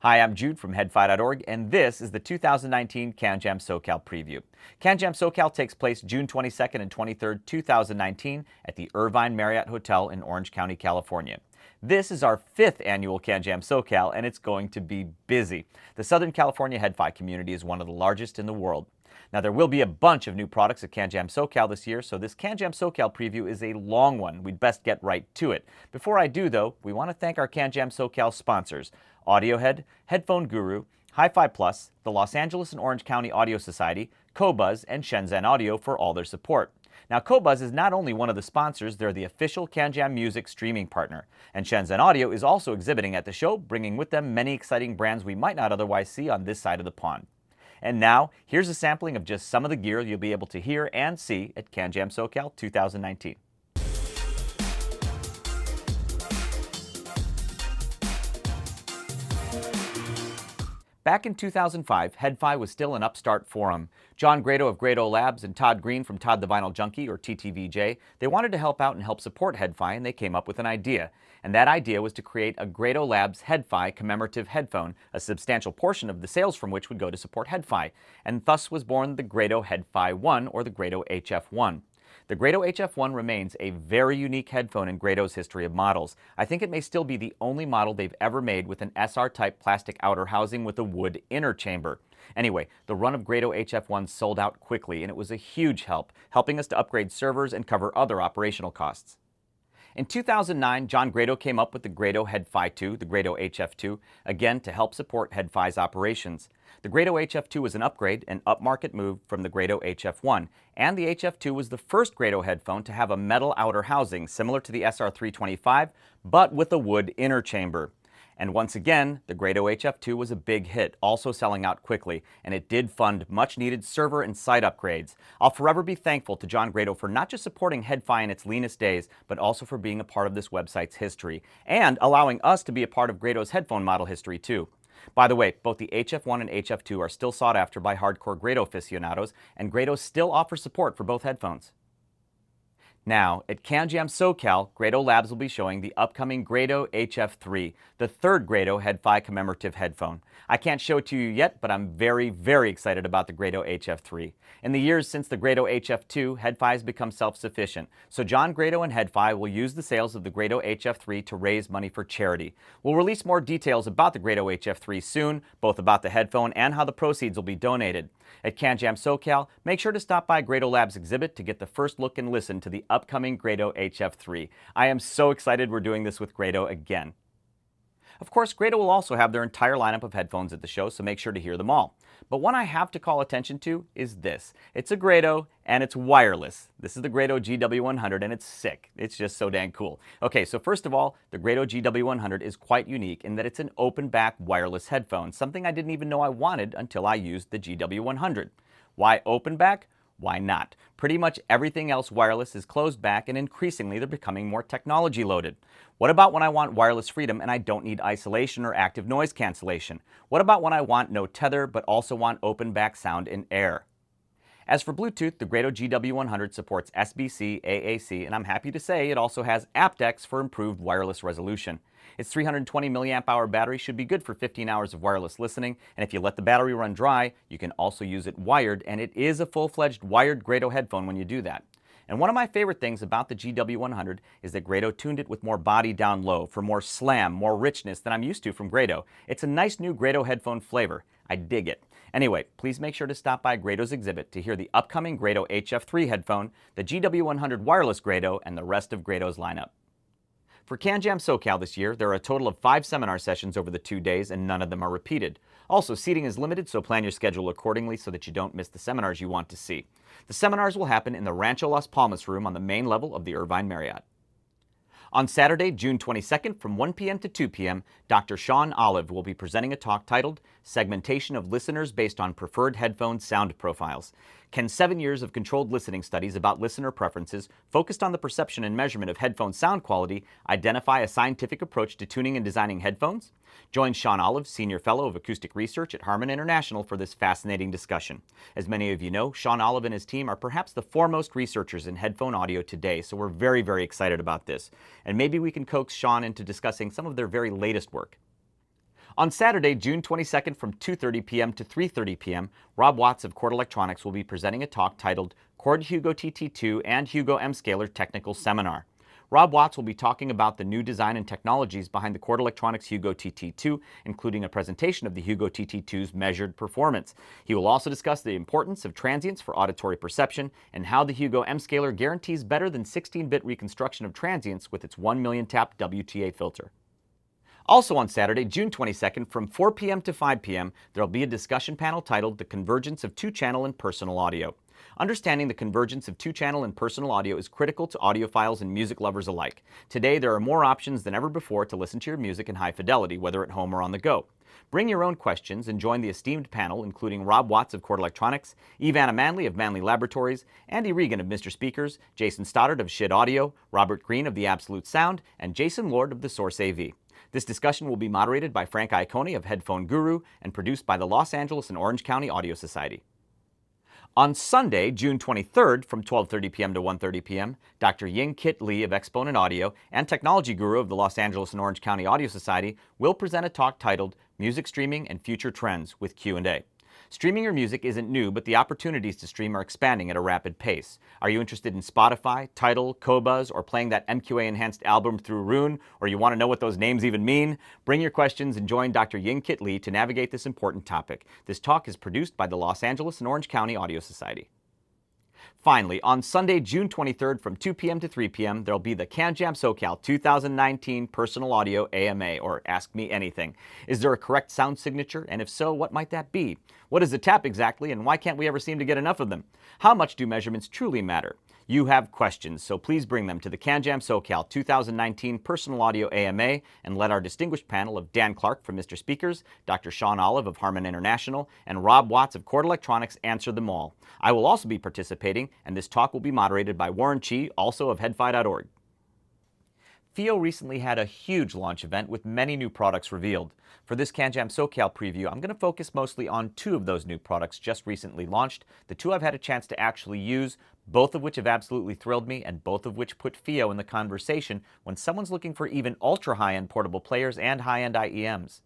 Hi, I'm Jude from Headfi.org, and this is the 2019 CanJam SoCal Preview. CanJam SoCal takes place June 22nd and 23rd, 2019 at the Irvine Marriott Hotel in Orange County, California. This is our 5th annual CanJam SoCal, and it's going to be busy. The Southern California Headfi community is one of the largest in the world. Now, there will be a bunch of new products at CanJam SoCal this year, so this CanJam SoCal preview is a long one. We'd best get right to it. Before I do, though, we want to thank our CanJam SoCal sponsors, Audiohead, Headphone Guru, Hi-Fi Plus, the Los Angeles and Orange County Audio Society, Qobuz, and Shenzhen Audio for all their support. Now, Qobuz is not only one of the sponsors, they're the official CanJam Music streaming partner. And Shenzhen Audio is also exhibiting at the show, bringing with them many exciting brands we might not otherwise see on this side of the pond. And now, here's a sampling of just some of the gear you'll be able to hear and see at CanJam SoCal 2019. Back in 2005, Headfi was still an upstart forum. John Grado of Grado Labs and Todd Green from Todd the Vinyl Junkie, or TTVJ, they wanted to help out and help support Headfi, and they came up with an idea. And that idea was to create a Grado Labs Headfi commemorative headphone, a substantial portion of the sales from which would go to support Headfi. And thus was born the Grado Headfi 1, or the Grado HF1. The Grado HF1 remains a very unique headphone in Grado's history of models. I think it may still be the only model they've ever made with an SR-type plastic outer housing with a wood inner chamber. Anyway, the run of Grado HF1 sold out quickly, and it was a huge help, helping us to upgrade servers and cover other operational costs. In 2009, John Grado came up with the Grado Headfi 2, the Grado HF2, again to help support Headfi's operations. The Grado HF2 was an upgrade, an upmarket move from the Grado HF1, and the HF2 was the first Grado headphone to have a metal outer housing similar to the SR325, but with a wood inner chamber. And once again, the Grado HF2 was a big hit, also selling out quickly, and it did fund much-needed server and site upgrades. I'll forever be thankful to John Grado for not just supporting Headfi in its leanest days, but also for being a part of this website's history, and allowing us to be a part of Grado's headphone model history too. By the way, both the HF1 and HF2 are still sought after by hardcore Grado aficionados, and Grado still offers support for both headphones. Now, at CanJam SoCal, Grado Labs will be showing the upcoming Grado HF3, the third Grado Headfi commemorative headphone. I can't show it to you yet, but I'm very excited about the Grado HF3. In the years since the Grado HF2, Headfi has become self-sufficient, so John Grado and Headfi will use the sales of the Grado HF3 to raise money for charity. We'll release more details about the Grado HF3 soon, both about the headphone and how the proceeds will be donated. At CanJam SoCal, make sure to stop by Grado Labs exhibit to get the first look and listen to the upcoming Grado HF3. I am so excited we're doing this with Grado again. Of course, Grado will also have their entire lineup of headphones at the show, so make sure to hear them all. But one I have to call attention to is this. It's a Grado, and it's wireless. This is the Grado GW100, and it's sick. It's just so dang cool. Okay, so first of all, the Grado GW100 is quite unique in that it's an open-back wireless headphone, something I didn't even know I wanted until I used the GW100. Why open-back? Why not? Pretty much everything else wireless is closed back, and increasingly they're becoming more technology loaded. What about when I want wireless freedom and I don't need isolation or active noise cancellation? What about when I want no tether but also want open back sound in air? As for Bluetooth, the Grado GW100 supports SBC, AAC, and I'm happy to say it also has aptX for improved wireless resolution. Its 320 mAh battery should be good for 15 hours of wireless listening, and if you let the battery run dry, you can also use it wired, and it is a full-fledged wired Grado headphone when you do that. And one of my favorite things about the GW100 is that Grado tuned it with more body down low for more slam, more richness than I'm used to from Grado. It's a nice new Grado headphone flavor. I dig it. Anyway, please make sure to stop by Grado's exhibit to hear the upcoming Grado HF3 headphone, the GW100 wireless Grado, and the rest of Grado's lineup. For CanJam SoCal this year, there are a total of 5 seminar sessions over the 2 days, and none of them are repeated. Also, seating is limited, so plan your schedule accordingly so that you don't miss the seminars you want to see. The seminars will happen in the Rancho Las Palmas room on the main level of the Irvine Marriott. On Saturday, June 22nd from 1 p.m. to 2 p.m., Dr. Sean Olive will be presenting a talk titled Segmentation of Listeners Based on Preferred Headphone Sound Profiles. Can 7 years of controlled listening studies about listener preferences focused on the perception and measurement of headphone sound quality identify a scientific approach to tuning and designing headphones? Join Sean Olive, Senior Fellow of Acoustic Research at Harman International, for this fascinating discussion. As many of you know, Sean Olive and his team are perhaps the foremost researchers in headphone audio today, so we're very excited about this. And maybe we can coax Sean into discussing some of their very latest work. On Saturday, June 22nd from 2:30 p.m. to 3:30 p.m., Rob Watts of Chord Electronics will be presenting a talk titled Chord Hugo TT2 and Hugo M-Scaler Technical Seminar. Rob Watts will be talking about the new design and technologies behind the Chord Electronics Hugo TT2, including a presentation of the Hugo TT2's measured performance. He will also discuss the importance of transients for auditory perception and how the Hugo M-Scaler guarantees better than 16-bit reconstruction of transients with its 1 million tap WTA filter. Also on Saturday, June 22nd, from 4 p.m. to 5 p.m., there will be a discussion panel titled The Convergence of Two-Channel and Personal Audio. Understanding the convergence of two-channel and personal audio is critical to audiophiles and music lovers alike. Today, there are more options than ever before to listen to your music in high fidelity, whether at home or on the go. Bring your own questions and join the esteemed panel, including Rob Watts of Chord Electronics, Ivana Manley of Manley Laboratories, Andy Regan of Mr. Speakers, Jason Stoddard of Shid Audio, Robert Green of the Absolute Sound, and Jason Lord of the Source AV. This discussion will be moderated by Frank Iacone of Headphone Guru and produced by the Los Angeles and Orange County Audio Society. On Sunday, June 23rd, from 12:30 p.m. to 1:30 p.m., Dr. Ying Kit Lee of Exponent Audio and Technology Guru of the Los Angeles and Orange County Audio Society will present a talk titled Music Streaming and Future Trends with Q&A. Streaming your music isn't new, but the opportunities to stream are expanding at a rapid pace. Are you interested in Spotify, Tidal, Qobuz, or playing that MQA-enhanced album through Roon, or you want to know what those names even mean? Bring your questions and join Dr. Ying Kit Lee to navigate this important topic. This talk is produced by the Los Angeles and Orange County Audio Society. Finally, on Sunday, June 23rd from 2 p.m. to 3 p.m., there will be the CanJam SoCal 2019 Personal Audio AMA, or Ask Me Anything. Is there a correct sound signature, and if so, what might that be? What is a tap exactly, and why can't we ever seem to get enough of them? How much do measurements truly matter? You have questions, so please bring them to the CanJam SoCal 2019 Personal Audio AMA and let our distinguished panel of Dan Clark from Mr. Speakers, Dr. Sean Olive of Harman International, and Rob Watts of Chord Electronics answer them all. I will also be participating, and this talk will be moderated by Warren Chi, also of headfi.org. Pheo recently had a huge launch event with many new products revealed. For this CanJam SoCal preview, I'm going to focus mostly on two of those new products just recently launched, the two I've had a chance to actually use, both of which have absolutely thrilled me, and both of which put Pheo in the conversation when someone's looking for even ultra-high-end portable players and high-end IEMs.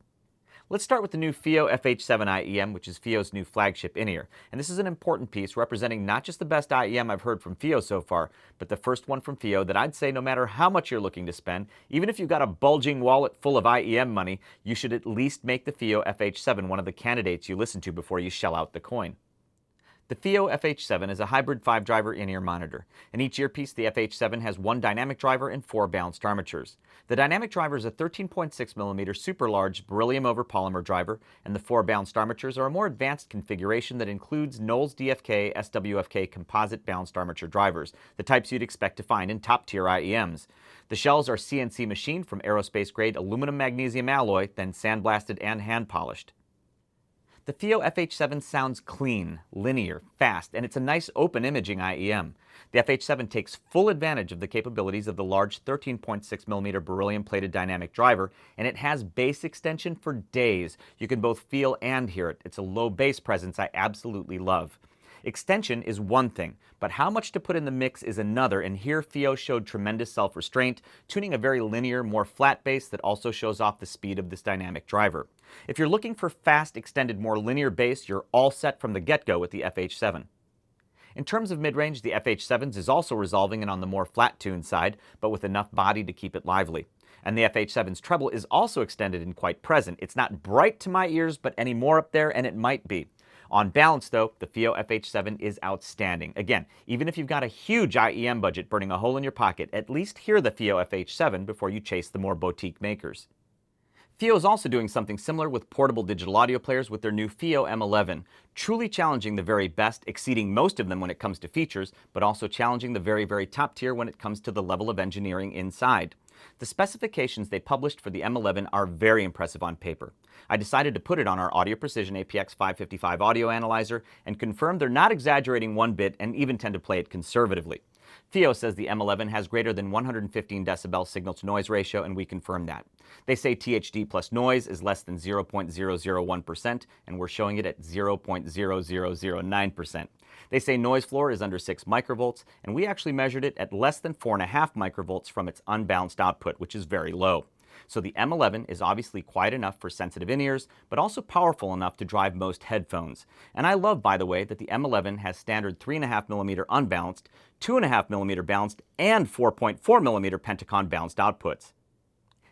Let's start with the new Pheo FH7 IEM, which is Pheo's new flagship in-ear. And this is an important piece representing not just the best IEM I've heard from Pheo so far, but the first one from Pheo that I'd say no matter how much you're looking to spend, even if you've got a bulging wallet full of IEM money, you should at least make the Pheo FH7 one of the candidates you listen to before you shell out the coin. The Pheo FH7 is a hybrid 5-driver in-ear monitor. In each earpiece, the FH7 has one dynamic driver and 4 balanced armatures. The dynamic driver is a 13.6mm super large beryllium over polymer driver, and the 4 balanced armatures are a more advanced configuration that includes Knowles DFK SWFK composite balanced armature drivers, the types you'd expect to find in top-tier IEMs. The shells are CNC machined from aerospace-grade aluminum magnesium alloy, then sandblasted and hand-polished. The Pheo FH7 sounds clean, linear, fast, and it's a nice open imaging IEM. The FH7 takes full advantage of the capabilities of the large 13.6mm beryllium-plated dynamic driver, and it has bass extension for days. You can both feel and hear it. It's a low bass presence I absolutely love. Extension is one thing, but how much to put in the mix is another, and here Pheo showed tremendous self-restraint, tuning a very linear, more flat bass that also shows off the speed of this dynamic driver. If you're looking for fast, extended, more linear bass, you're all set from the get-go with the FH7. In terms of mid-range, the FH7's is also resolving and on the more flat-tuned side, but with enough body to keep it lively. And the FH7's treble is also extended and quite present. It's not bright to my ears, but any more up there, and it might be. On balance, though, the Pheo FH7 is outstanding. Again, even if you've got a huge IEM budget burning a hole in your pocket, at least hear the Pheo FH7 before you chase the more boutique makers. Pheo is also doing something similar with portable digital audio players with their new Pheo M11, truly challenging the very best, exceeding most of them when it comes to features, but also challenging the very, very top tier when it comes to the level of engineering inside. The specifications they published for the M11 are very impressive on paper. I decided to put it on our Audio Precision APX 555 audio analyzer and confirmed they're not exaggerating one bit and even tend to play it conservatively. Pheo says the M11 has greater than 115 decibel signal-to-noise ratio, and we confirm that. They say THD plus noise is less than 0.001%, and we're showing it at 0.0009%. They say noise floor is under 6 microvolts, and we actually measured it at less than 4.5 microvolts from its unbalanced output, which is very low. So the M11 is obviously quiet enough for sensitive in-ears, but also powerful enough to drive most headphones. And I love, by the way, that the M11 has standard 3.5mm unbalanced, 2.5mm balanced, and 4.4mm Pentacon balanced outputs.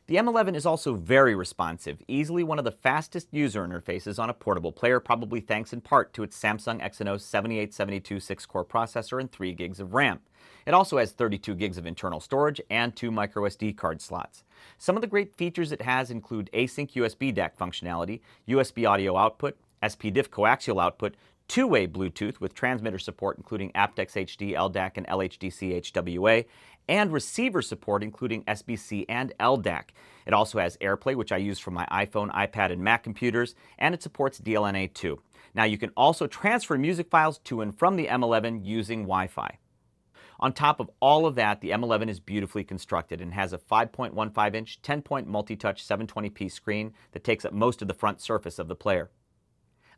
The M11 is also very responsive, easily one of the fastest user interfaces on a portable player, probably thanks in part to its Samsung Exynos 7872 6-core processor and 3 gigs of RAM. It also has 32 gigs of internal storage and 2 microSD card slots. Some of the great features it has include async USB DAC functionality, USB audio output, SPDIF coaxial output, two-way Bluetooth with transmitter support including aptX HD, LDAC, and LHDC HWA, and receiver support including SBC and LDAC. It also has AirPlay, which I use for my iPhone, iPad, and Mac computers, and it supports DLNA too. Now you can also transfer music files to and from the M11 using Wi-Fi. On top of all of that, the M11 is beautifully constructed and has a 5.15-inch 10-point multi-touch 720p screen that takes up most of the front surface of the player.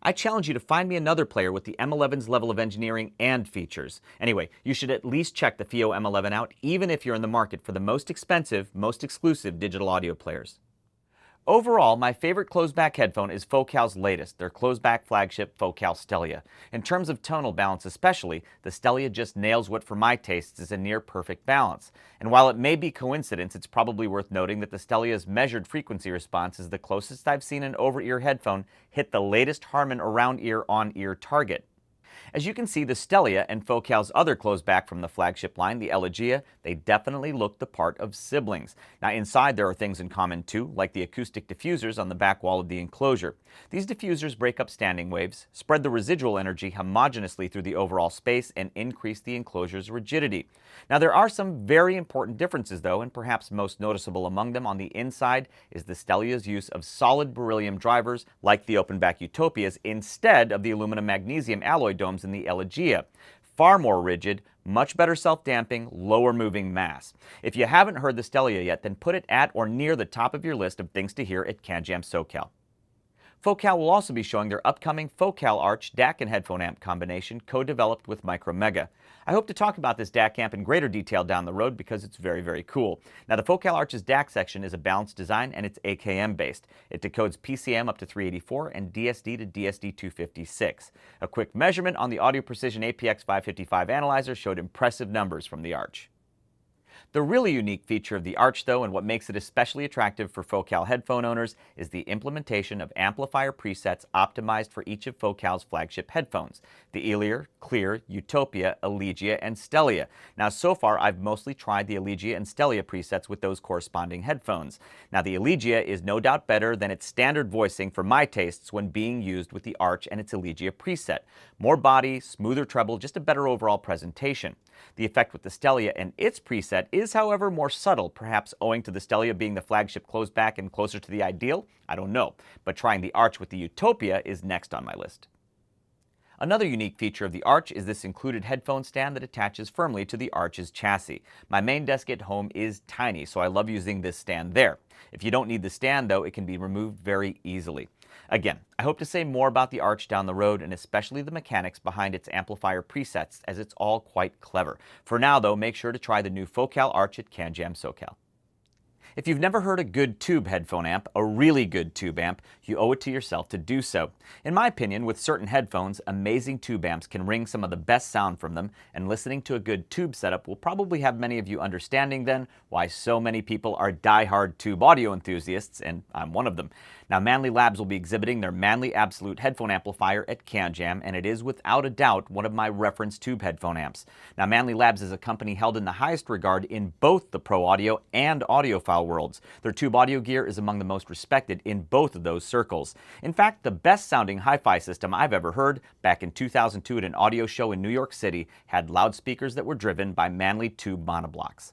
I challenge you to find me another player with the M11's level of engineering and features. Anyway, you should at least check the Pheo M11 out, even if you're in the market for the most expensive, most exclusive digital audio players. Overall, my favorite closed-back headphone is FoCal's latest, their closed-back flagship FoCal Stella. In terms of tonal balance especially, the Stella just nails what for my tastes is a near-perfect balance. And while it may be coincidence, it's probably worth noting that the Stella's measured frequency response is the closest I've seen an over-ear headphone hit the latest Harman around-ear on-ear target. As you can see, the Stella and FoCal's other closed-back from the flagship line, the Elegia, they definitely look the part of siblings. Now inside there are things in common too, like the acoustic diffusers on the back wall of the enclosure. These diffusers break up standing waves, spread the residual energy homogeneously through the overall space, and increase the enclosure's rigidity. Now there are some very important differences though, and perhaps most noticeable among them on the inside is the Stella's use of solid beryllium drivers like the open-back Utopias instead of the aluminum magnesium alloy domes in the Elegia. Far more rigid, much better self-damping, lower moving mass. If you haven't heard the Stella yet, then put it at or near the top of your list of things to hear at CanJam SoCal. FoCal will also be showing their upcoming FoCal Arch DAC and headphone amp combination co-developed with Micromega. I hope to talk about this DAC amp in greater detail down the road because it's very, very cool. Now the FoCal Arch's DAC section is a balanced design and it's AKM based. It decodes PCM up to 384 and DSD to DSD 256. A quick measurement on the Audio Precision APX 555 analyzer showed impressive numbers from the Arch. The really unique feature of the Arch, though, and what makes it especially attractive for FoCal headphone owners, is the implementation of amplifier presets optimized for each of FoCal's flagship headphones, the Elear, Clear, Utopia, Elegia, and Stella. Now, so far, I've mostly tried the Elegia and Stella presets with those corresponding headphones. Now, the Elegia is no doubt better than its standard voicing for my tastes when being used with the Arch and its Elegia preset. More body, smoother treble, just a better overall presentation. The effect with the Stella and its preset is, however, more subtle, perhaps owing to the Stella being the flagship closed back and closer to the ideal. I don't know, but trying the Arch with the Utopia is next on my list. Another unique feature of the Arch is this included headphone stand that attaches firmly to the Arch's chassis. My main desk at home is tiny, so I love using this stand there. If you don't need the stand, though, it can be removed very easily. Again, I hope to say more about the Arch down the road, and especially the mechanics behind its amplifier presets, as it's all quite clever. For now, though, make sure to try the new FoCal Arch at CanJam SoCal. If you've never heard a good tube headphone amp, a really good tube amp, you owe it to yourself to do so. In my opinion, with certain headphones, amazing tube amps can wring some of the best sound from them, and listening to a good tube setup will probably have many of you understanding then why so many people are die-hard tube audio enthusiasts, and I'm one of them. Now, Manley Labs will be exhibiting their Manley Absolute headphone amplifier at CanJam, and it is without a doubt one of my reference tube headphone amps. Now, Manley Labs is a company held in the highest regard in both the ProAudio and audiophile worlds. Their tube audio gear is among the most respected in both of those circles. In fact, the best sounding hi-fi system I've ever heard, back in 2002 at an audio show in New York City, had loudspeakers that were driven by Manley tube monoblocks.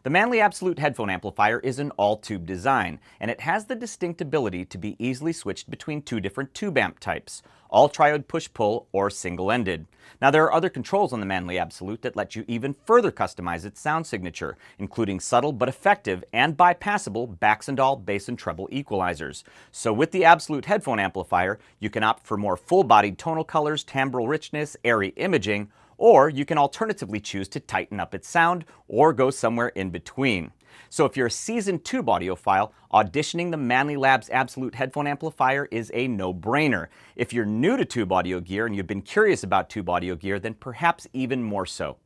The Manley Absolute headphone amplifier is an all-tube design, and it has the distinct ability to be easily switched between two different tube amp types, all-triode push-pull or single-ended. Now, there are other controls on the Manley Absolute that let you even further customize its sound signature, including subtle but effective and bypassable Baxandall bass and treble equalizers. So with the Absolute headphone amplifier, you can opt for more full-bodied tonal colors, timbral richness, airy imaging, or you can alternatively choose to tighten up its sound or go somewhere in between. So if you're a seasoned tube audiophile, auditioning the Manley Absolute headphone amplifier is a no-brainer. If you're new to tube audio gear and you've been curious about tube audio gear, then perhaps even more so.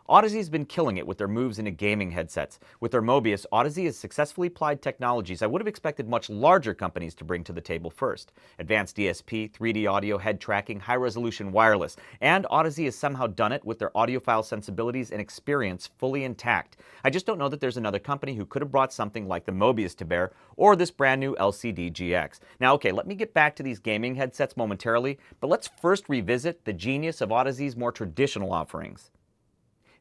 Odyssey's been killing it with their moves into gaming headsets. With their Mobius, Odyssey has successfully applied technologies I would have expected much larger companies to bring to the table first. Advanced DSP, 3D audio, head tracking, high-resolution wireless. And Odyssey has somehow done it with their audiophile sensibilities and experience fully intact. I just don't know that there's another company who could have brought something like the Mobius to bear, or this brand new LCD GX. Now okay, let me get back to these gaming headsets momentarily, but let's first revisit the genius of Odyssey's more traditional offerings.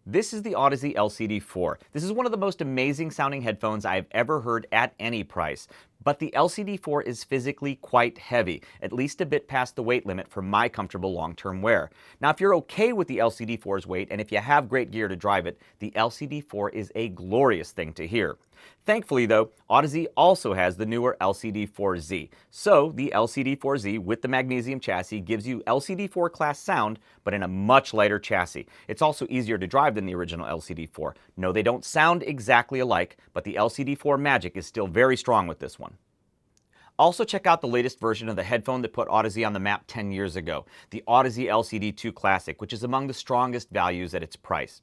This is the Odyssey LCD4. This is one of the most amazing sounding headphones I've ever heard at any price. But the LCD4 is physically quite heavy, at least a bit past the weight limit for my comfortable long-term wear. Now if you're okay with the LCD4's weight, and if you have great gear to drive it, the LCD4 is a glorious thing to hear. Thankfully though, Odyssey also has the newer LCD4Z. So the LCD4Z with the magnesium chassis gives you LCD4 class sound, but in a much lighter chassis. It's also easier to drive than the original LCD4. No, they don't sound exactly alike, but the LCD4 magic is still very strong with this one. Also check out the latest version of the headphone that put Odyssey on the map 10 years ago, the Odyssey LCD2 Classic, which is among the strongest values at its price.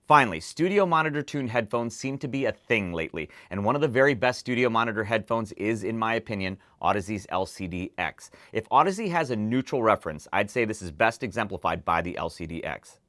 Finally, studio monitor tuned headphones seem to be a thing lately, and one of the very best studio monitor headphones is, in my opinion, Odyssey's LCD-X. If Odyssey has a neutral reference, I'd say this is best exemplified by the LCD-X.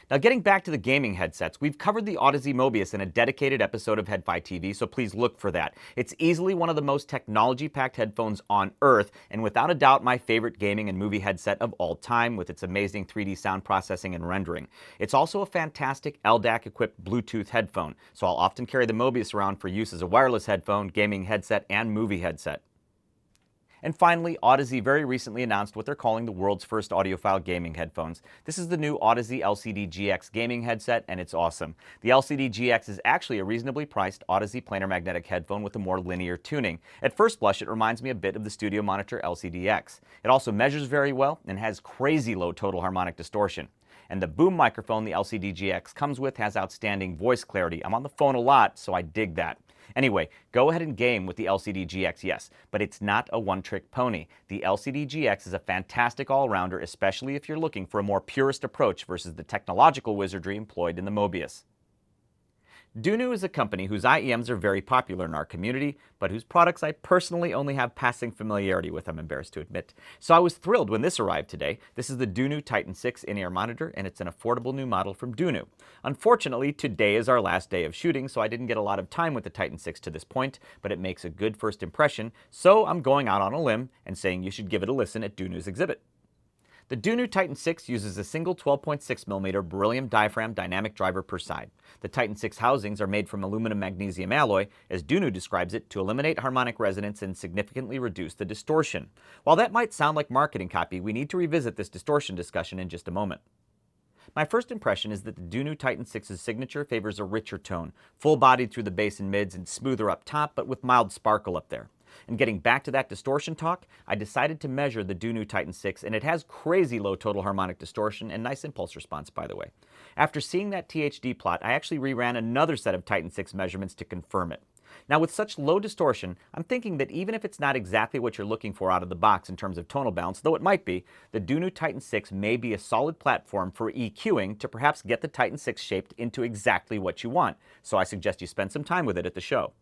Now getting back to the gaming headsets, we've covered the Odyssey Mobius in a dedicated episode of HeadFi TV, so please look for that. It's easily one of the most technology-packed headphones on earth, and without a doubt my favorite gaming and movie headset of all time, with its amazing 3D sound processing and rendering. It's also a fantastic LDAC-equipped Bluetooth headphone, so I'll often carry the Mobius around for use as a wireless headphone, gaming headset, and movie headset. And finally, Odyssey very recently announced what they're calling the world's first audiophile gaming headphones. This is the new Odyssey LCD GX gaming headset, and it's awesome. The LCD GX is actually a reasonably priced Odyssey planar magnetic headphone with a more linear tuning. At first blush, it reminds me a bit of the Studio Monitor LCD-X. It also measures very well and has crazy low total harmonic distortion. And the boom microphone the LCD GX comes with has outstanding voice clarity. I'm on the phone a lot, so I dig that. Anyway, go ahead and game with the LCD GX, yes, but it's not a one-trick pony. The LCD GX is a fantastic all-rounder, especially if you're looking for a more purist approach versus the technological wizardry employed in the Mobius. DeKony is a company whose IEMs are very popular in our community, but whose products I personally only have passing familiarity with, I'm embarrassed to admit. So I was thrilled when this arrived today. This is the DeKony Titan 6 in-ear monitor, and it's an affordable new model from DeKony. Unfortunately, today is our last day of shooting, so I didn't get a lot of time with the Titan 6 to this point, but it makes a good first impression, so I'm going out on a limb and saying you should give it a listen at DeKony's exhibit. The DeKony Titan 6 uses a single 12.6mm beryllium diaphragm dynamic driver per side. The Titan 6 housings are made from aluminum magnesium alloy, as DeKony describes it, to eliminate harmonic resonance and significantly reduce the distortion. While that might sound like marketing copy, we need to revisit this distortion discussion in just a moment. My first impression is that the DeKony Titan 6's signature favors a richer tone, full-bodied through the bass and mids and smoother up top, but with mild sparkle up there. And getting back to that distortion talk, I decided to measure the DeKony Titan 6, and it has crazy low total harmonic distortion and nice impulse response, by the way. After seeing that THD plot, I actually reran another set of Titan 6 measurements to confirm it. Now with such low distortion, I'm thinking that even if it's not exactly what you're looking for out of the box in terms of tonal balance, though it might be, the DeKony Titan 6 may be a solid platform for EQing to perhaps get the Titan 6 shaped into exactly what you want, so I suggest you spend some time with it at the show.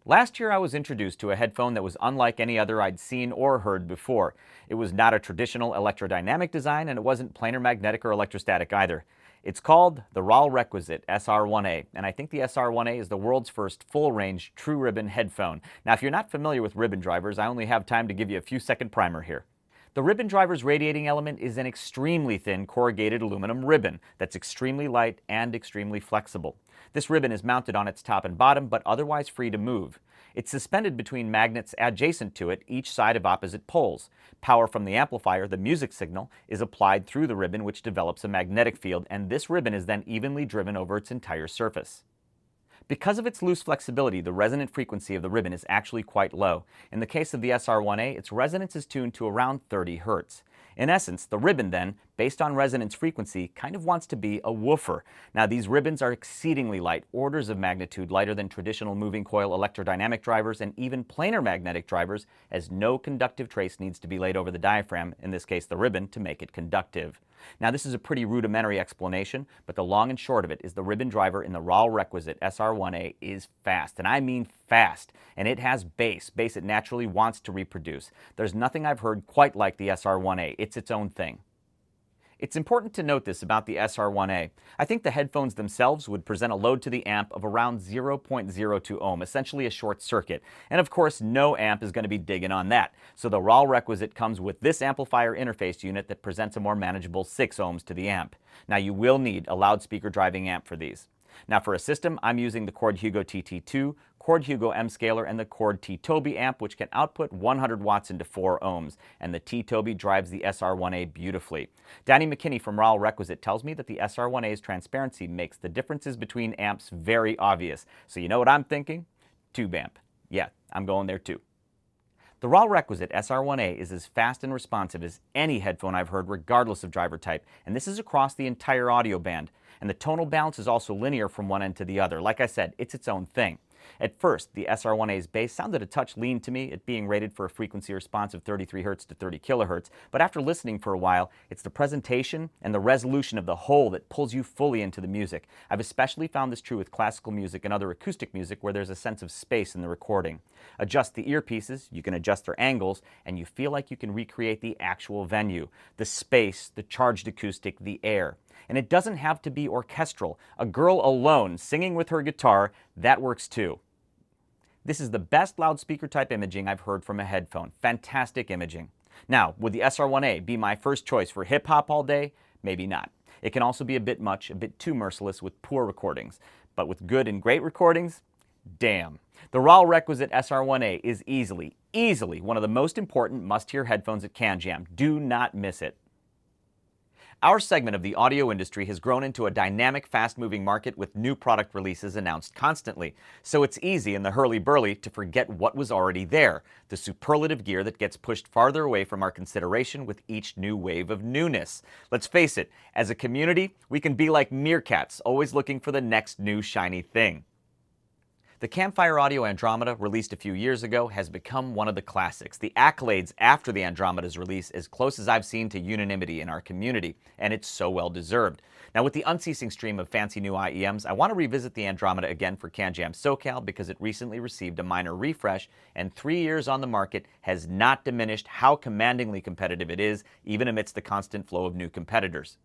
Last year I was introduced to a headphone that was unlike any other I'd seen or heard before. It was not a traditional electrodynamic design, and it wasn't planar magnetic or electrostatic either. It's called the RAL Requisite SR1A, and I think the SR1A is the world's first full-range true ribbon headphone. Now if you're not familiar with ribbon drivers, I only have time to give you a few second primer here. The ribbon driver's radiating element is an extremely thin corrugated aluminum ribbon that's extremely light and extremely flexible. This ribbon is mounted on its top and bottom, but otherwise free to move. It's suspended between magnets adjacent to it, each side of opposite poles. Power from the amplifier, the music signal, is applied through the ribbon, which develops a magnetic field, and this ribbon is then evenly driven over its entire surface. Because of its loose flexibility, the resonant frequency of the ribbon is actually quite low. In the case of the SR1A, its resonance is tuned to around 30 Hz. In essence, the ribbon then, based on resonance frequency, kind of wants to be a woofer. Now these ribbons are exceedingly light, orders of magnitude lighter than traditional moving coil electrodynamic drivers and even planar magnetic drivers, as no conductive trace needs to be laid over the diaphragm, in this case the ribbon, to make it conductive. Now this is a pretty rudimentary explanation, but the long and short of it is the ribbon driver in the raw requisite SR1A is fast, and I mean fast, and it has bass it naturally wants to reproduce. There's nothing I've heard quite like the SR1A. It's its own thing. It's important to note this about the SR1A. I think the headphones themselves would present a load to the amp of around 0.02 ohm, essentially a short circuit. And of course, no amp is going to be digging on that. So the raw requisite comes with this amplifier interface unit that presents a more manageable 6 ohms to the amp. Now you will need a loudspeaker driving amp for these. Now for a system, I'm using the Chord Hugo TT2, Chord Hugo M-Scaler, and the Chord T-Toby amp, which can output 100 watts into 4 ohms, and the T-Toby drives the SR1A beautifully. Danny McKinney from Raw Requisite tells me that the SR1A's transparency makes the differences between amps very obvious. So you know what I'm thinking? Tube amp. Yeah, I'm going there too. The Raw Requisite SR1A is as fast and responsive as any headphone I've heard regardless of driver type, and this is across the entire audio band. And the tonal balance is also linear from one end to the other. Like I said, it's its own thing. At first, the SR1A's bass sounded a touch lean to me, it being rated for a frequency response of 33 Hz to 30 kHz, but after listening for a while, it's the presentation and the resolution of the whole that pulls you fully into the music. I've especially found this true with classical music and other acoustic music where there's a sense of space in the recording. Adjust the earpieces, you can adjust their angles, and you feel like you can recreate the actual venue, the space, the charged acoustic, the air. And it doesn't have to be orchestral. A girl alone singing with her guitar, that works too. This is the best loudspeaker type imaging I've heard from a headphone. Fantastic imaging. Now, would the SR1A be my first choice for hip-hop all day? Maybe not. It can also be a bit much, a bit too merciless with poor recordings. But with good and great recordings, damn. The Raw Requisite SR1A is easily one of the most important must-hear headphones at CanJam. Do not miss it. Our segment of the audio industry has grown into a dynamic, fast-moving market with new product releases announced constantly. So it's easy in the hurly-burly to forget what was already there, the superlative gear that gets pushed farther away from our consideration with each new wave of newness. Let's face it, as a community, we can be like meerkats, always looking for the next new shiny thing. The Campfire Audio Andromeda, released a few years ago, has become one of the classics. The accolades after the Andromeda's release as close as I've seen to unanimity in our community, and it's so well deserved. Now with the unceasing stream of fancy new IEMs, I want to revisit the Andromeda again for CanJam SoCal because it recently received a minor refresh, and 3 years on the market has not diminished how commandingly competitive it is, even amidst the constant flow of new competitors.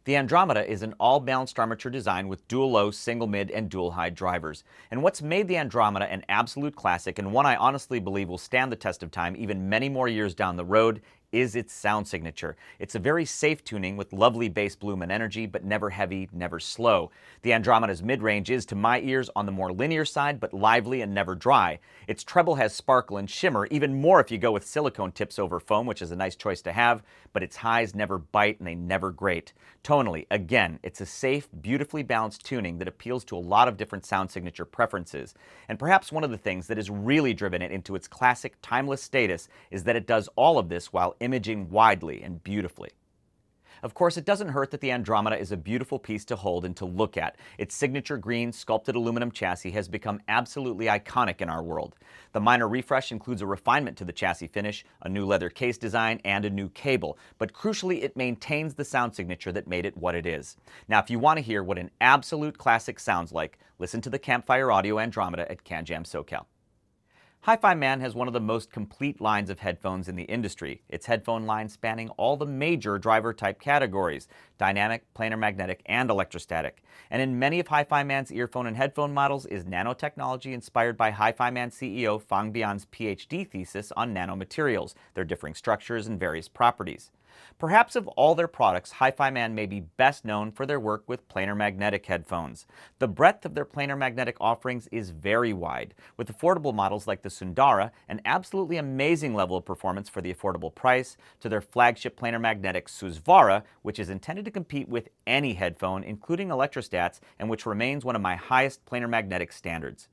The Andromeda is an all-balanced armature design with dual low, single mid, and dual high drivers. And what's made the Andromeda an absolute classic, and one I honestly believe will stand the test of time even many more years down the road, is its sound signature. It's a very safe tuning with lovely bass bloom and energy, but never heavy, never slow. The Andromeda's mid-range is, to my ears, on the more linear side, but lively and never dry. Its treble has sparkle and shimmer, even more if you go with silicone tips over foam, which is a nice choice to have, but its highs never bite and they never grate. Tonally, again, it's a safe, beautifully balanced tuning that appeals to a lot of different sound signature preferences. And perhaps one of the things that has really driven it into its classic, timeless status is that it does all of this while imaging widely and beautifully. Of course, it doesn't hurt that the Andromeda is a beautiful piece to hold and to look at. Its signature green, sculpted aluminum chassis has become absolutely iconic in our world. The minor refresh includes a refinement to the chassis finish, a new leather case design, and a new cable, but crucially it maintains the sound signature that made it what it is. Now, if you want to hear what an absolute classic sounds like, listen to the Campfire Audio Andromeda at CanJam SoCal. HiFiMan has one of the most complete lines of headphones in the industry, its headphone line spanning all the major driver type categories, dynamic, planar magnetic, and electrostatic. And in many of HiFiMan's earphone and headphone models is nanotechnology inspired by HiFiMan CEO Fang Bian's PhD thesis on nanomaterials, their differing structures and various properties. Perhaps of all their products, HiFiMan may be best known for their work with planar magnetic headphones. The breadth of their planar magnetic offerings is very wide, with affordable models like the Sundara, an absolutely amazing level of performance for the affordable price, to their flagship planar magnetic Susvara, which is intended to compete with any headphone, including electrostats, and which remains one of my highest planar magnetic standards.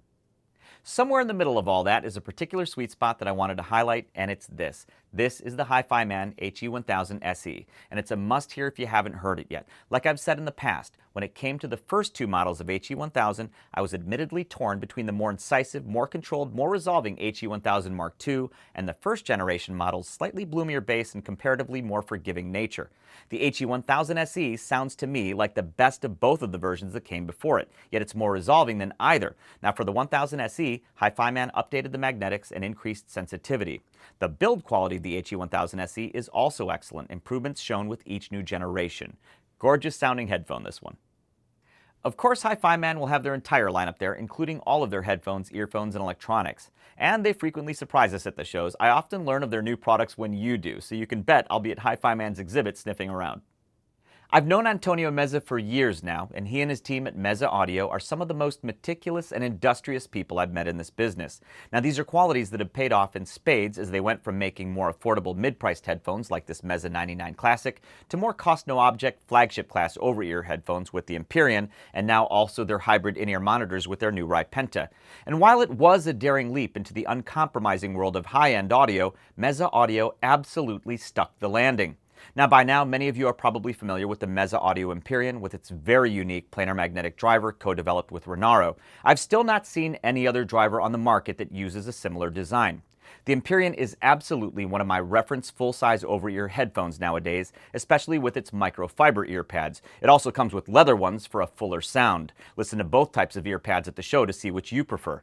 Somewhere in the middle of all that is a particular sweet spot that I wanted to highlight, and it's this. This is the HiFiMan HD1000 SE, and it's a must-hear if you haven't heard it yet. Like I've said in the past, when it came to the first two models of HD1000, I was admittedly torn between the more incisive, more controlled, more resolving HD1000 Mark II and the first generation model's slightly bloomier bass and comparatively more forgiving nature. The HD1000 SE sounds to me like the best of both of the versions that came before it, yet it's more resolving than either. Now for the 1000 SE, HiFiMan updated the magnetics and increased sensitivity. The build quality of the HD1000 SE is also excellent, improvements shown with each new generation. Gorgeous sounding headphone, this one. Of course, HiFiMan will have their entire lineup there, including all of their headphones, earphones, and electronics. And they frequently surprise us at the shows. I often learn of their new products when you do, so you can bet I'll be at HiFiMan's exhibit sniffing around. I've known Antonio Meza for years now, and he and his team at Meza Audio are some of the most meticulous and industrious people I've met in this business. Now, these are qualities that have paid off in spades as they went from making more affordable mid-priced headphones like this Meza 99 Classic to more cost-no-object flagship-class over-ear headphones with the Empyrean, and now also their hybrid in-ear monitors with their new Penta. And while it was a daring leap into the uncompromising world of high-end audio, Meza Audio absolutely stuck the landing. Now, by now, many of you are probably familiar with the Meza Audio Empyrean with its very unique planar magnetic driver co-developed with Ragnarok. I've still not seen any other driver on the market that uses a similar design. The Empyrean is absolutely one of my reference full-size over-ear headphones nowadays, especially with its microfiber ear pads. It also comes with leather ones for a fuller sound. Listen to both types of ear pads at the show to see which you prefer.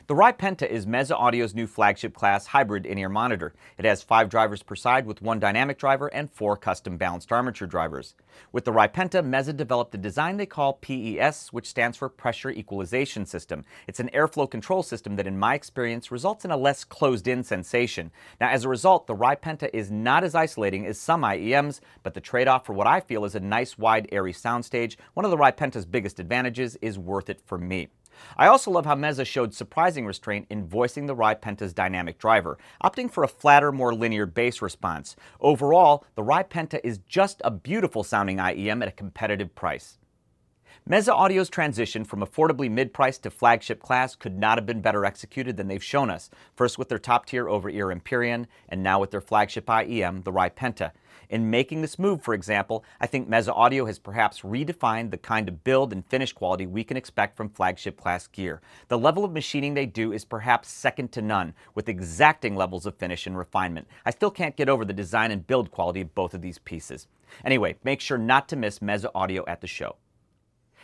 The Penta is Meza Audio's new flagship-class hybrid in-ear monitor. It has 5 drivers per side with 1 dynamic driver and 4 custom balanced armature drivers. With the Penta, Meza developed a design they call PES, which stands for Pressure Equalization System. It's an airflow control system that, in my experience, results in a less closed-in sensation. Now, as a result, the Penta is not as isolating as some IEMs, but the trade-off for what I feel is a nice, wide, airy soundstage, one of the Penta's biggest advantages, is worth it for me. I also love how Meza showed surprising restraint in voicing the Penta's dynamic driver, opting for a flatter, more linear bass response. Overall, the Penta is just a beautiful sounding IEM at a competitive price. Meza Audio's transition from affordably mid-priced to flagship class could not have been better executed than they've shown us, first with their top-tier over-ear Empyrean, and now with their flagship IEM, the Penta. In making this move, for example, I think Meza Audio has perhaps redefined the kind of build and finish quality we can expect from flagship class gear. The level of machining they do is perhaps second to none, with exacting levels of finish and refinement. I still can't get over the design and build quality of both of these pieces. Anyway, make sure not to miss Meza Audio at the show.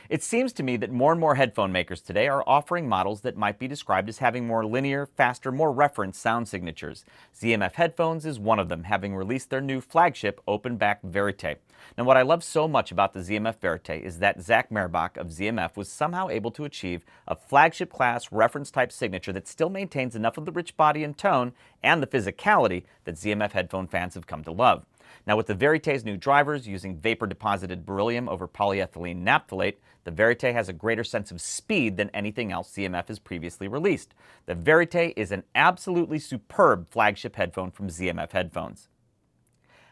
It seems to me that more and more headphone makers today are offering models that might be described as having more linear, faster, more reference sound signatures. ZMF Headphones is one of them, having released their new flagship open-back Verite. Now, what I love so much about the ZMF Verite is that Zach Merbach of ZMF was somehow able to achieve a flagship-class reference-type signature that still maintains enough of the rich body and tone and the physicality that ZMF headphone fans have come to love. Now, with the Verite's new drivers using vapor-deposited beryllium over polyethylene naphthalate, the Verite has a greater sense of speed than anything else ZMF has previously released. The Verite is an absolutely superb flagship headphone from ZMF Headphones.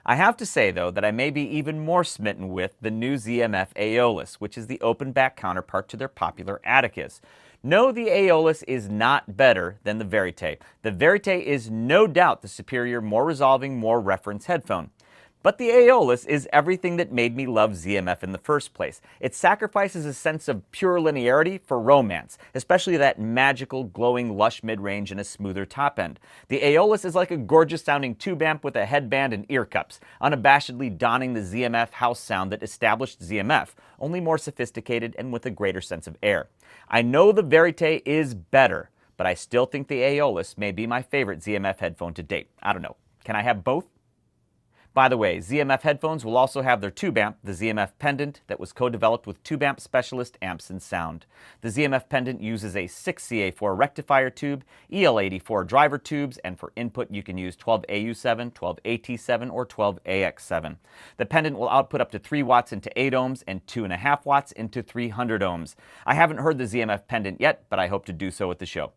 I have to say, though, that I may be even more smitten with the new ZMF Aeolus, which is the open-back counterpart to their popular Atticus. No, the Aeolus is not better than the Verite. The Verite is no doubt the superior, more resolving, more reference headphone. But the Aeolus is everything that made me love ZMF in the first place. It sacrifices a sense of pure linearity for romance, especially that magical, glowing, lush mid-range and a smoother top end. The Aeolus is like a gorgeous-sounding tube amp with a headband and ear cups, unabashedly donning the ZMF house sound that established ZMF, only more sophisticated and with a greater sense of air. I know the Verite is better, but I still think the Aeolus may be my favorite ZMF headphone to date. I don't know. Can I have both? By the way, ZMF Headphones will also have their tube amp, the ZMF Pendant, that was co-developed with Tube Amp Specialist Amps and Sound. The ZMF Pendant uses a 6CA4 rectifier tube, EL84 driver tubes, and for input you can use 12AU7, 12AT7, or 12AX7. The Pendant will output up to 3 watts into 8 ohms and 2.5 watts into 300 ohms. I haven't heard the ZMF Pendant yet, but I hope to do so at the show.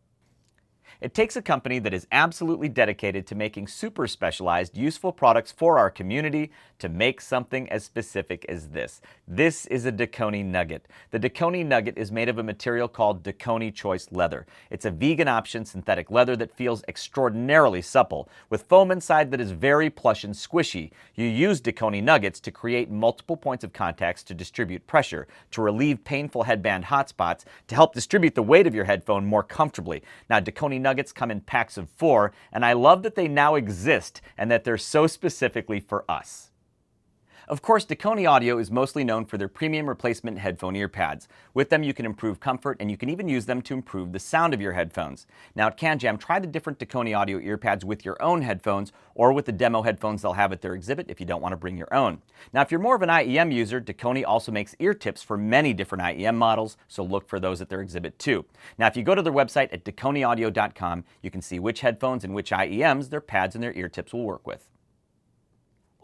It takes a company that is absolutely dedicated to making super specialized, useful products for our community to make something as specific as this. This is a DeKony Nugget. The DeKony Nugget is made of a material called DeKony Choice Leather. It's a vegan option synthetic leather that feels extraordinarily supple, with foam inside that is very plush and squishy. You use DeKony Nuggets to create multiple points of contacts to distribute pressure, to relieve painful headband hotspots, to help distribute the weight of your headphone more comfortably. Now, DeKony Nuggets come in packs of 4, and I love that they now exist and that they're so specifically for us. Of course, DeKony Audio is mostly known for their premium replacement headphone ear pads. With them, you can improve comfort, and you can even use them to improve the sound of your headphones. Now at CanJam, try the different DeKony Audio ear pads with your own headphones or with the demo headphones they'll have at their exhibit if you don't want to bring your own. Now, if you're more of an IEM user, DeKony also makes ear tips for many different IEM models, so look for those at their exhibit too. Now, if you go to their website at DeKonyAudio.com, you can see which headphones and which IEMs their pads and their ear tips will work with.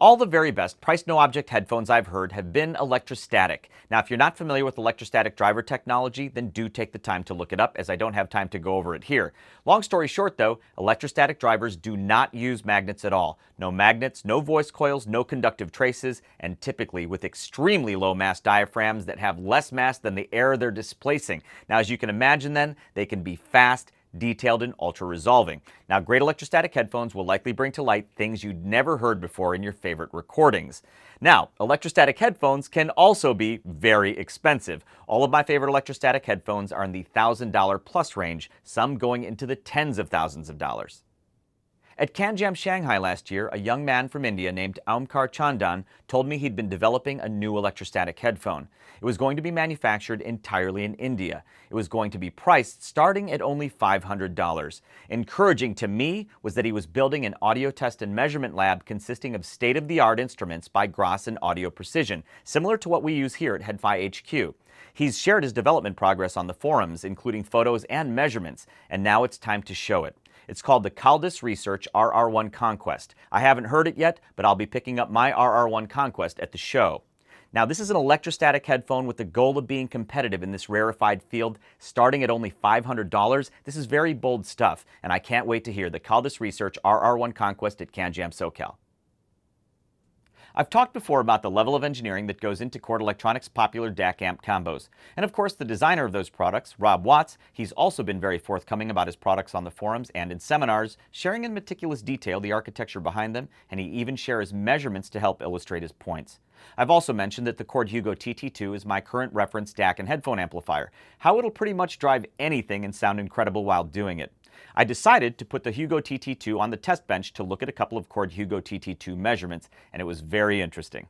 All the very best price-no-object headphones I've heard have been electrostatic. Now, if you're not familiar with electrostatic driver technology, then do take the time to look it up, as I don't have time to go over it here. Long story short, though, electrostatic drivers do not use magnets at all. No magnets, no voice coils, no conductive traces, and typically with extremely low mass diaphragms that have less mass than the air they're displacing. Now, as you can imagine then, they can be fast, detailed, and ultra-resolving. Now, great electrostatic headphones will likely bring to light things you'd never heard before in your favorite recordings. Now, electrostatic headphones can also be very expensive. All of my favorite electrostatic headphones are in the $1,000 plus range, some going into the tens of thousands of dollars. At CanJam Shanghai last year, a young man from India named Aumkar Chandan told me he'd been developing a new electrostatic headphone. It was going to be manufactured entirely in India. It was going to be priced starting at only $500. Encouraging to me was that he was building an audio test and measurement lab consisting of state-of-the-art instruments by Gross and Audio Precision, similar to what we use here at HeadFi HQ. He's shared his development progress on the forums, including photos and measurements, and now it's time to show it. It's called the Kaldas Research RR1 Conquest. I haven't heard it yet, but I'll be picking up my RR1 Conquest at the show. Now, this is an electrostatic headphone with the goal of being competitive in this rarefied field, starting at only $500. This is very bold stuff, and I can't wait to hear the Kaldas Research RR1 Conquest at CanJam SoCal. I've talked before about the level of engineering that goes into Chord Electronics' popular DAC amp combos. And of course, the designer of those products, Rob Watts, he's also been very forthcoming about his products on the forums and in seminars, sharing in meticulous detail the architecture behind them, and he even shares measurements to help illustrate his points. I've also mentioned that the Chord Hugo TT2 is my current reference DAC and headphone amplifier, how it'll pretty much drive anything and sound incredible while doing it. I decided to put the Hugo TT2 on the test bench to look at a couple of Chord Hugo TT2 measurements, and it was very interesting.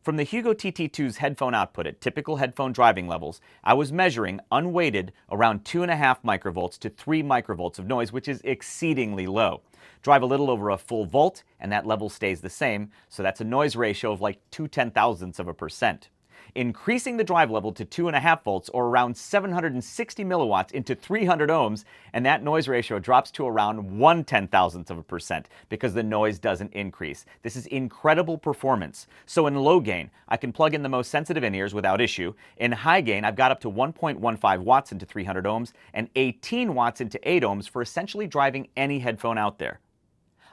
From the Hugo TT2's headphone output at typical headphone driving levels, I was measuring, unweighted, around 2.5 microvolts to 3 microvolts of noise, which is exceedingly low. Drive a little over a full volt, and that level stays the same, so that's a noise ratio of like 0.2%. Increasing the drive level to 2.5 volts, or around 760 milliwatts into 300 ohms, and that noise ratio drops to around 0.1%, because the noise doesn't increase. This is incredible performance. So in low gain, I can plug in the most sensitive in-ears without issue. In high gain, I've got up to 1.15 watts into 300 ohms, and 18 watts into 8 ohms for essentially driving any headphone out there.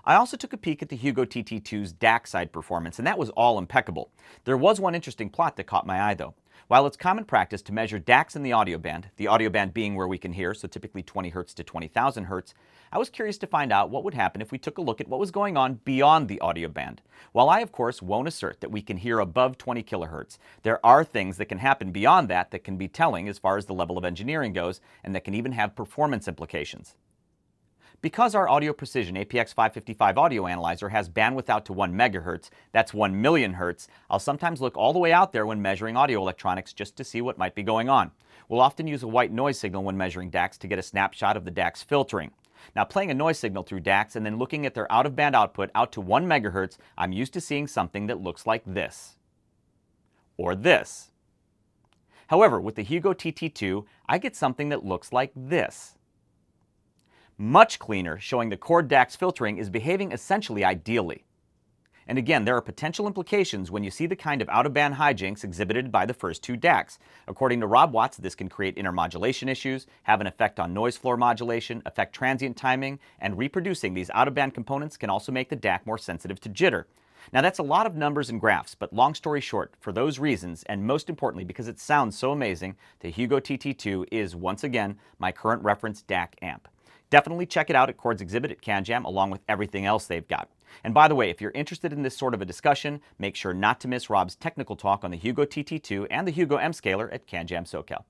I also took a peek at the Hugo TT2's DAC side performance, and that was all impeccable. There was one interesting plot that caught my eye, though. While it's common practice to measure DACs in the audio band being where we can hear, so typically 20 Hz to 20,000 Hz, I was curious to find out what would happen if we took a look at what was going on beyond the audio band. While I, of course, won't assert that we can hear above 20 kHz, there are things that can happen beyond that that can be telling as far as the level of engineering goes, and that can even have performance implications. Because our Audio Precision APX555 audio analyzer has bandwidth out to 1 MHz, that's 1 million Hz, I'll sometimes look all the way out there when measuring audio electronics just to see what might be going on. We'll often use a white noise signal when measuring DACs to get a snapshot of the DAC's filtering. Now, playing a noise signal through DACs and then looking at their out-of-band output out to 1 MHz, I'm used to seeing something that looks like this. Or this. However, with the Hugo TT2, I get something that looks like this. Much cleaner, showing the Chord DAC's filtering is behaving essentially ideally. And again, there are potential implications when you see the kind of out-of-band hijinks exhibited by the first two DACs. According to Rob Watts, this can create intermodulation issues, have an effect on noise floor modulation, affect transient timing, and reproducing these out-of-band components can also make the DAC more sensitive to jitter. Now that's a lot of numbers and graphs, but long story short, for those reasons, and most importantly because it sounds so amazing, the Hugo TT2 is once again my current reference DAC amp. Definitely check it out at Chord's exhibit at CanJam along with everything else they've got. And by the way, if you're interested in this sort of a discussion, make sure not to miss Rob's technical talk on the Hugo TT2 and the Hugo M-Scaler at CanJam SoCal.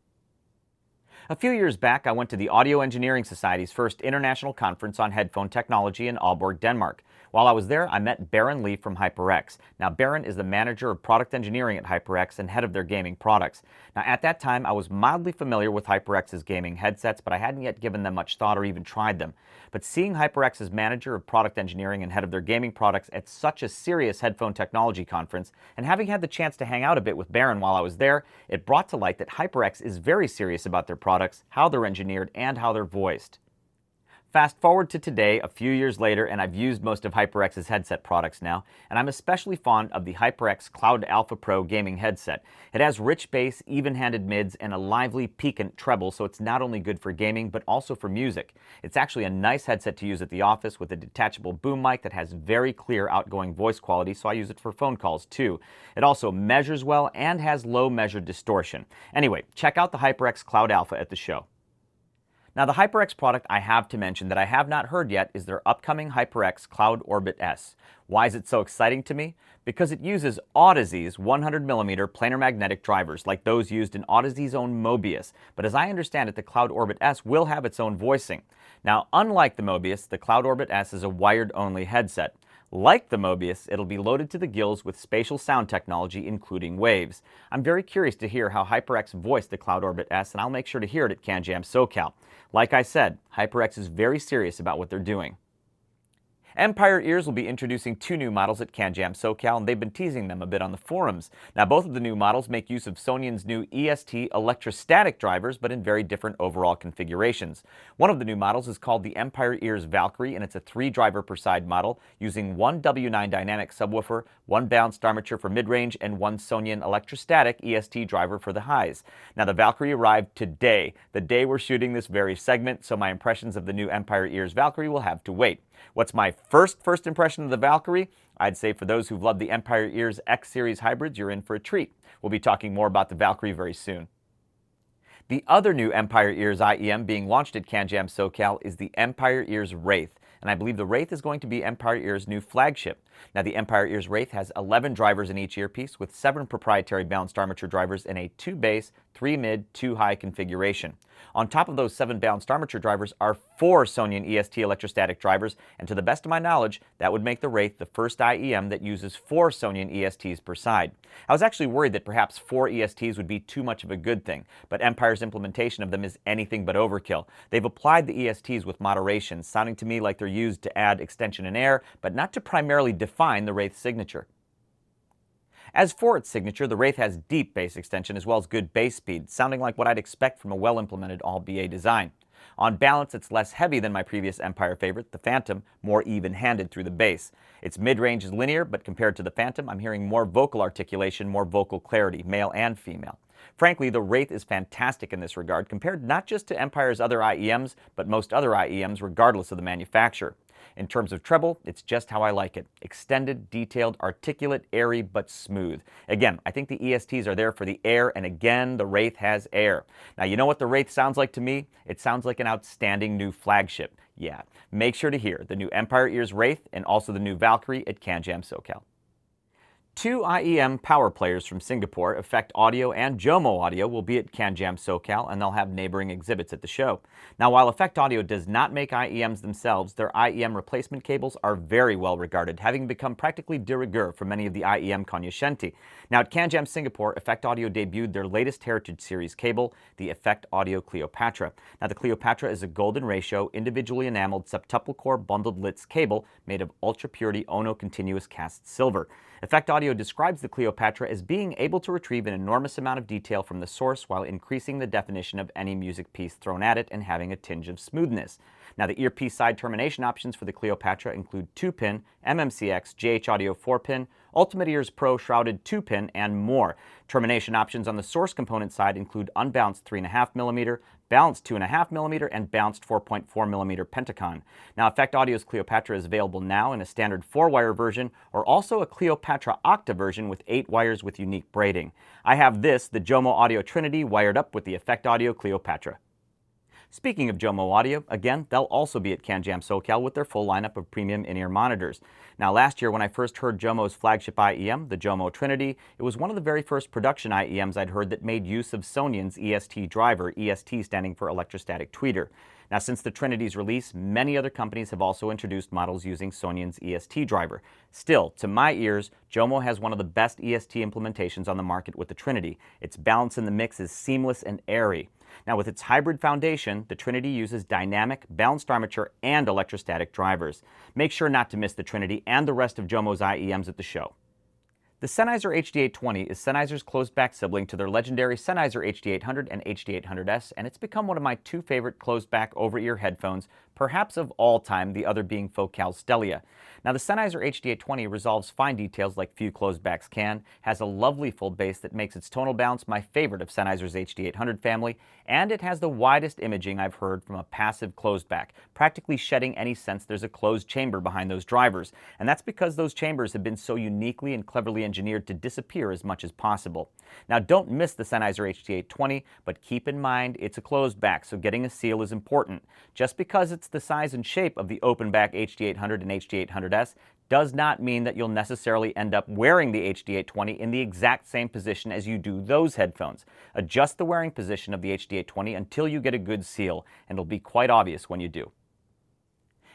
A few years back, I went to the Audio Engineering Society's first international conference on headphone technology in Aalborg, Denmark. While I was there, I met Baron Lee from HyperX. Now, Baron is the manager of product engineering at HyperX and head of their gaming products. Now, at that time, I was mildly familiar with HyperX's gaming headsets, but I hadn't yet given them much thought or even tried them. But seeing HyperX's manager of product engineering and head of their gaming products at such a serious headphone technology conference, and having had the chance to hang out a bit with Baron while I was there, it brought to light that HyperX is very serious about their products, how they're engineered, and how they're voiced. Fast forward to today, a few years later, and I've used most of HyperX's headset products now, and I'm especially fond of the HyperX Cloud Alpha Pro gaming headset. It has rich bass, even-handed mids, and a lively, piquant treble, so it's not only good for gaming, but also for music. It's actually a nice headset to use at the office with a detachable boom mic that has very clear outgoing voice quality, so I use it for phone calls too. It also measures well and has low measured distortion. Anyway, check out the HyperX Cloud Alpha at the show. Now, the HyperX product I have to mention that I have not heard yet is their upcoming HyperX Cloud Orbit S. Why is it so exciting to me? Because it uses Odyssey's 100mm planar magnetic drivers, like those used in Odyssey's own Mobius. But as I understand it, the Cloud Orbit S will have its own voicing. Now, unlike the Mobius, the Cloud Orbit S is a wired-only headset. Like the Mobius, it'll be loaded to the gills with spatial sound technology, including waves. I'm very curious to hear how HyperX voiced the Cloud Orbit S, and I'll make sure to hear it at CanJam SoCal. Like I said, HyperX is very serious about what they're doing. Empire Ears will be introducing two new models at CanJam SoCal, and they've been teasing them a bit on the forums. Now, both of the new models make use of Sony's new EST electrostatic drivers, but in very different overall configurations. One of the new models is called the Empire Ears Valkyrie, and it's a 3-driver per side model using one W9 dynamic subwoofer, one balanced armature for mid-range, and one Sony electrostatic EST driver for the highs. Now, the Valkyrie arrived today, the day we're shooting this very segment, so my impressions of the new Empire Ears Valkyrie will have to wait. What's my first impression of the Valkyrie? I'd say for those who've loved the Empire Ears X-Series hybrids, you're in for a treat. We'll be talking more about the Valkyrie very soon. The other new Empire Ears IEM being launched at CanJam SoCal is the Empire Ears Wraith, and I believe the Wraith is going to be Empire Ears' new flagship. Now, the Empire Ears Wraith has 11 drivers in each earpiece with 7 proprietary balanced armature drivers in a 2 bass, 3 mid, 2 high configuration. On top of those 7 balanced armature drivers are 4 Sony EST electrostatic drivers, and to the best of my knowledge, that would make the Wraith the first IEM that uses 4 Sony ESTs per side. I was actually worried that perhaps 4 ESTs would be too much of a good thing, but Empire's implementation of them is anything but overkill. They've applied the ESTs with moderation, sounding to me like they're used to add extension and air, but not to primarily define the Wraith signature. As for its signature, the Wraith has deep bass extension as well as good bass speed, sounding like what I'd expect from a well-implemented all-BA design. On balance, it's less heavy than my previous Empire favorite, the Phantom, more even-handed through the bass. Its mid-range is linear, but compared to the Phantom, I'm hearing more vocal articulation, more vocal clarity, male and female. Frankly, the Wraith is fantastic in this regard, compared not just to Empire's other IEMs, but most other IEMs regardless of the manufacturer. In terms of treble, it's just how I like it. Extended, detailed, articulate, airy, but smooth. Again, I think the ESTs are there for the air, and again, the Wraith has air. Now, you know what the Wraith sounds like to me? It sounds like an outstanding new flagship. Yeah, make sure to hear the new Empire Ears Wraith and also the new Valkyrie at CanJam SoCal. 2 IEM Power Players from Singapore, Effect Audio and Jomo Audio, will be at CanJam SoCal, and they'll have neighboring exhibits at the show. Now, while Effect Audio does not make IEMs themselves, their IEM replacement cables are very well regarded, having become practically de rigueur for many of the IEM cognoscenti. Now, at CanJam Singapore, Effect Audio debuted their latest Heritage Series cable, the Effect Audio Cleopatra. Now, the Cleopatra is a golden ratio, individually enameled septuple core bundled Litz cable made of ultra purity Ono continuous cast silver. Effect Audio describes the Cleopatra as being able to retrieve an enormous amount of detail from the source while increasing the definition of any music piece thrown at it and having a tinge of smoothness. Now, the earpiece side termination options for the Cleopatra include 2-pin, MMCX, JH Audio 4-pin, Ultimate Ears Pro shrouded 2-pin, and more. Termination options on the source component side include unbalanced 3.5mm, balanced 2.5mm, and balanced 4.4mm Pentacon. Now, Effect Audio's Cleopatra is available now in a standard 4-wire version or also a Cleopatra Octa version with 8 wires with unique braiding. I have this, the Jomo Audio Trinity, wired up with the Effect Audio Cleopatra. Speaking of Jomo Audio, again, they'll also be at CanJam SoCal with their full lineup of premium in-ear monitors. Now, last year when I first heard Jomo's flagship IEM, the Jomo Trinity, it was one of the very first production IEMs I'd heard that made use of Sonion's EST driver, EST standing for Electrostatic Tweeter. Now, since the Trinity's release, many other companies have also introduced models using Sonion's EST driver. Still, to my ears, Jomo has one of the best EST implementations on the market with the Trinity. Its balance in the mix is seamless and airy. Now, with its hybrid foundation, the Trinity uses dynamic, balanced armature, and electrostatic drivers. Make sure not to miss the Trinity and the rest of Jomo's IEMs at the show. The Sennheiser HD820 is Sennheiser's closed-back sibling to their legendary Sennheiser HD800 and HD800S, and it's become one of my two favorite closed-back over-ear headphones, perhaps of all time, the other being FoCal's Stella. Now, the Sennheiser HD820 resolves fine details like few closed-backs can, has a lovely full bass that makes its tonal balance my favorite of Sennheiser's HD800 family, and it has the widest imaging I've heard from a passive closed-back, practically shedding any sense there's a closed chamber behind those drivers, and that's because those chambers have been so uniquely and cleverly engineered to disappear as much as possible. Now, don't miss the Sennheiser HD820, but keep in mind it's a closed back, so getting a seal is important. Just because it's the size and shape of the open back HD800 and HD800S does not mean that you'll necessarily end up wearing the HD820 in the exact same position as you do those headphones. Adjust the wearing position of the HD820 until you get a good seal, and it'll be quite obvious when you do.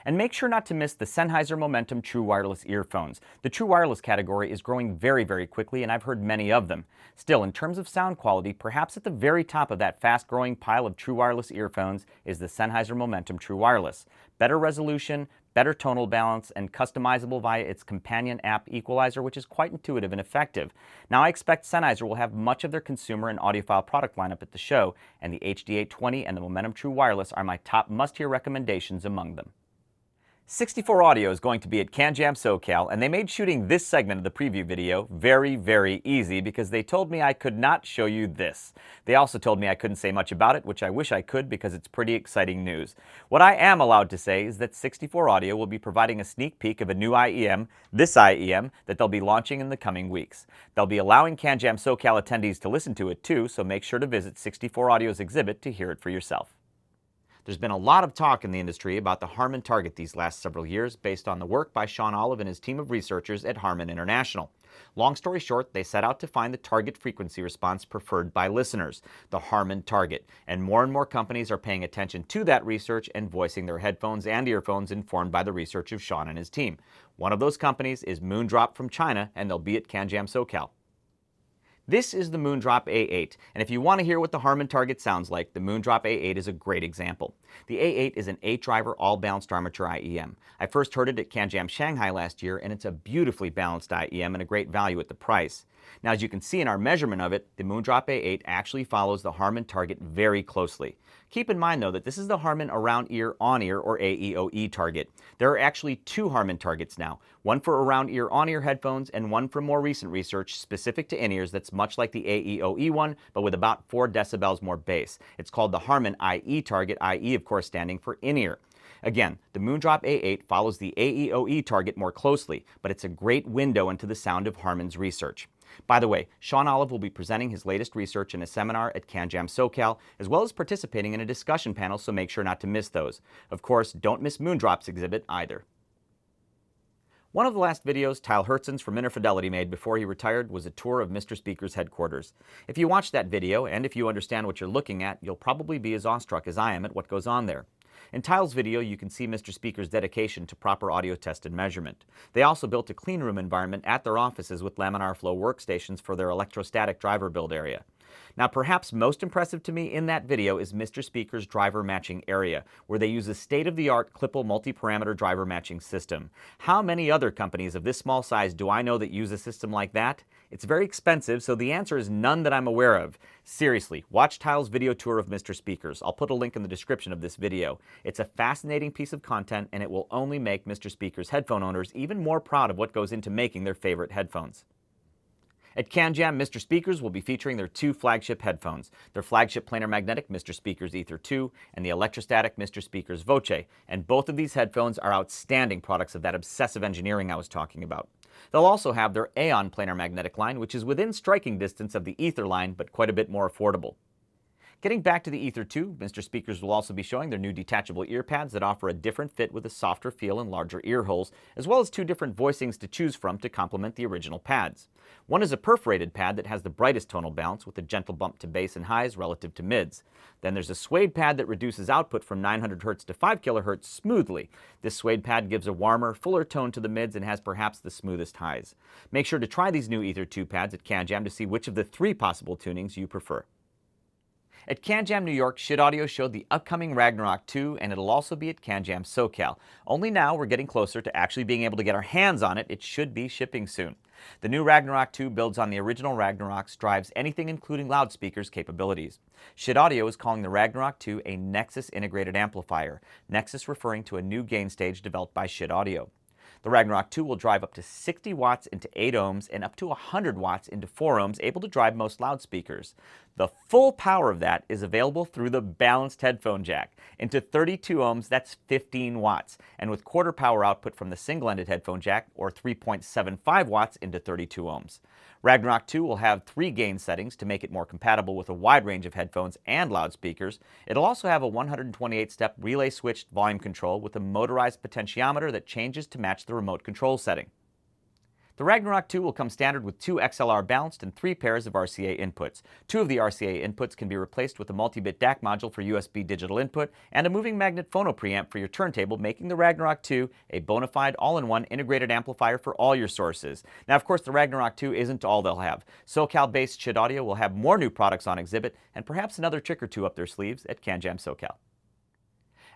And make sure not to miss the Sennheiser Momentum True Wireless earphones. The True Wireless category is growing very, very quickly, and I've heard many of them. Still, in terms of sound quality, perhaps at the very top of that fast-growing pile of True Wireless earphones is the Sennheiser Momentum True Wireless. Better resolution, better tonal balance, and customizable via its companion app equalizer, which is quite intuitive and effective. Now, I expect Sennheiser will have much of their consumer and audiophile product lineup at the show, and the HD820 and the Momentum True Wireless are my top must-hear recommendations among them. 64 Audio is going to be at CanJam SoCal, and they made shooting this segment of the preview video very, very easy because they told me I could not show you this. They also told me I couldn't say much about it, which I wish I could because it's pretty exciting news. What I am allowed to say is that 64 Audio will be providing a sneak peek of a new IEM, this IEM, that they'll be launching in the coming weeks. They'll be allowing CanJam SoCal attendees to listen to it too, so make sure to visit 64 Audio's exhibit to hear it for yourself. There's been a lot of talk in the industry about the Harman target these last several years based on the work by Sean Olive and his team of researchers at Harman International. Long story short, they set out to find the target frequency response preferred by listeners, the Harman target, and more companies are paying attention to that research and voicing their headphones and earphones informed by the research of Sean and his team. One of those companies is Moondrop from China, and they'll be at CanJam SoCal. This is the Moondrop A8, and if you want to hear what the Harman target sounds like, the Moondrop A8 is a great example. The A8 is an 8-driver, all-balanced armature IEM. I first heard it at CanJam Shanghai last year, and it's a beautifully balanced IEM and a great value at the price. Now, as you can see in our measurement of it, the Moondrop A8 actually follows the Harman target very closely. Keep in mind, though, that this is the Harman around-ear, on-ear, or AEOE target. There are actually two Harman targets now, one for around-ear, on-ear headphones, and one from more recent research specific to in-ears that's much like the AEOE one, but with about 4 decibels more bass. It's called the Harman IE target, IE, of course, standing for in-ear. Again, the Moondrop A8 follows the AEOE target more closely, but it's a great window into the sound of Harman's research. By the way, Sean Olive will be presenting his latest research in a seminar at CanJam SoCal, as well as participating in a discussion panel, so make sure not to miss those. Of course, don't miss Moondrop's exhibit either. One of the last videos Tyle Hertzens from Interfidelity made before he retired was a tour of Mr. Speaker's headquarters. If you watch that video, and if you understand what you're looking at, you'll probably be as awestruck as I am at what goes on there. In Tyle's video, you can see Mr. Speaker's dedication to proper audio test and measurement. They also built a cleanroom environment at their offices with laminar flow workstations for their electrostatic driver build area. Now, perhaps most impressive to me in that video is Mr. Speaker's driver matching area, where they use a state-of-the-art Klippel multi-parameter driver matching system. How many other companies of this small size do I know that use a system like that? It's very expensive, so the answer is none that I'm aware of. Seriously, watch Tile's video tour of Mr. Speakers. I'll put a link in the description of this video. It's a fascinating piece of content, and it will only make Mr. Speakers headphone owners even more proud of what goes into making their favorite headphones. At CanJam, Mr. Speakers will be featuring their two flagship headphones, their flagship planar magnetic Mr. Speakers Ether 2 and the electrostatic Mr. Speakers Voce, and both of these headphones are outstanding products of that obsessive engineering I was talking about. They'll also have their Aeon planar magnetic line, which is within striking distance of the Ether line, but quite a bit more affordable. Getting back to the Ether 2, Mr. Speakers will also be showing their new detachable ear pads that offer a different fit with a softer feel and larger ear holes, as well as two different voicings to choose from to complement the original pads. One is a perforated pad that has the brightest tonal balance with a gentle bump to bass and highs relative to mids. Then there's a suede pad that reduces output from 900 Hz to 5 kHz smoothly. This suede pad gives a warmer, fuller tone to the mids and has perhaps the smoothest highs. Make sure to try these new Ether 2 pads at CanJam to see which of the three possible tunings you prefer. At CanJam New York, CanAudio showed the upcoming Ragnarok 2, and it'll also be at CanJam SoCal. Only now we're getting closer to actually being able to get our hands on it. It should be shipping soon. The new Ragnarok 2 builds on the original Ragnarok's, drives anything including loudspeakers capabilities. CanAudio is calling the Ragnarok 2 a Nexus integrated amplifier, Nexus referring to a new gain stage developed by CanAudio. The Ragnarok 2 will drive up to 60 watts into 8 ohms and up to 100 watts into 4 ohms, able to drive most loudspeakers. The full power of that is available through the balanced headphone jack. Into 32 ohms, that's 15 watts. And with quarter power output from the single-ended headphone jack, or 3.75 watts into 32 ohms. Ragnarok 2 will have 3 gain settings to make it more compatible with a wide range of headphones and loudspeakers. It'll also have a 128-step relay-switched volume control with a motorized potentiometer that changes to match the remote control setting. The Ragnarok 2 will come standard with 2 XLR balanced and 3 pairs of RCA inputs. 2 of the RCA inputs can be replaced with a multi-bit DAC module for USB digital input and a moving magnet phono preamp for your turntable, making the Ragnarok 2 a bona fide all-in-one integrated amplifier for all your sources. Now, of course, the Ragnarok 2 isn't all they'll have. SoCal-based CanAudio will have more new products on exhibit and perhaps another trick or two up their sleeves at CanJam SoCal.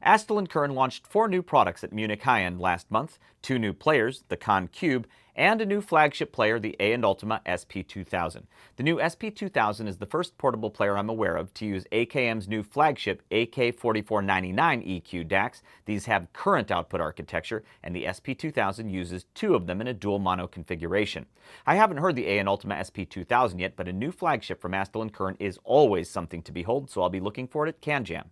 Astel & Kern launched 4 new products at Munich High-End last month, 2 new players, the CanCube, and a new flagship player, the A&Ultima SP2000. The new SP2000 is the first portable player I'm aware of to use AKM's new flagship AK4499 EQ DACs. These have current output architecture, and the SP2000 uses 2 of them in a dual mono configuration. I haven't heard the A&Ultima SP2000 yet, but a new flagship from Astel & Kern is always something to behold, so I'll be looking for it at CanJam.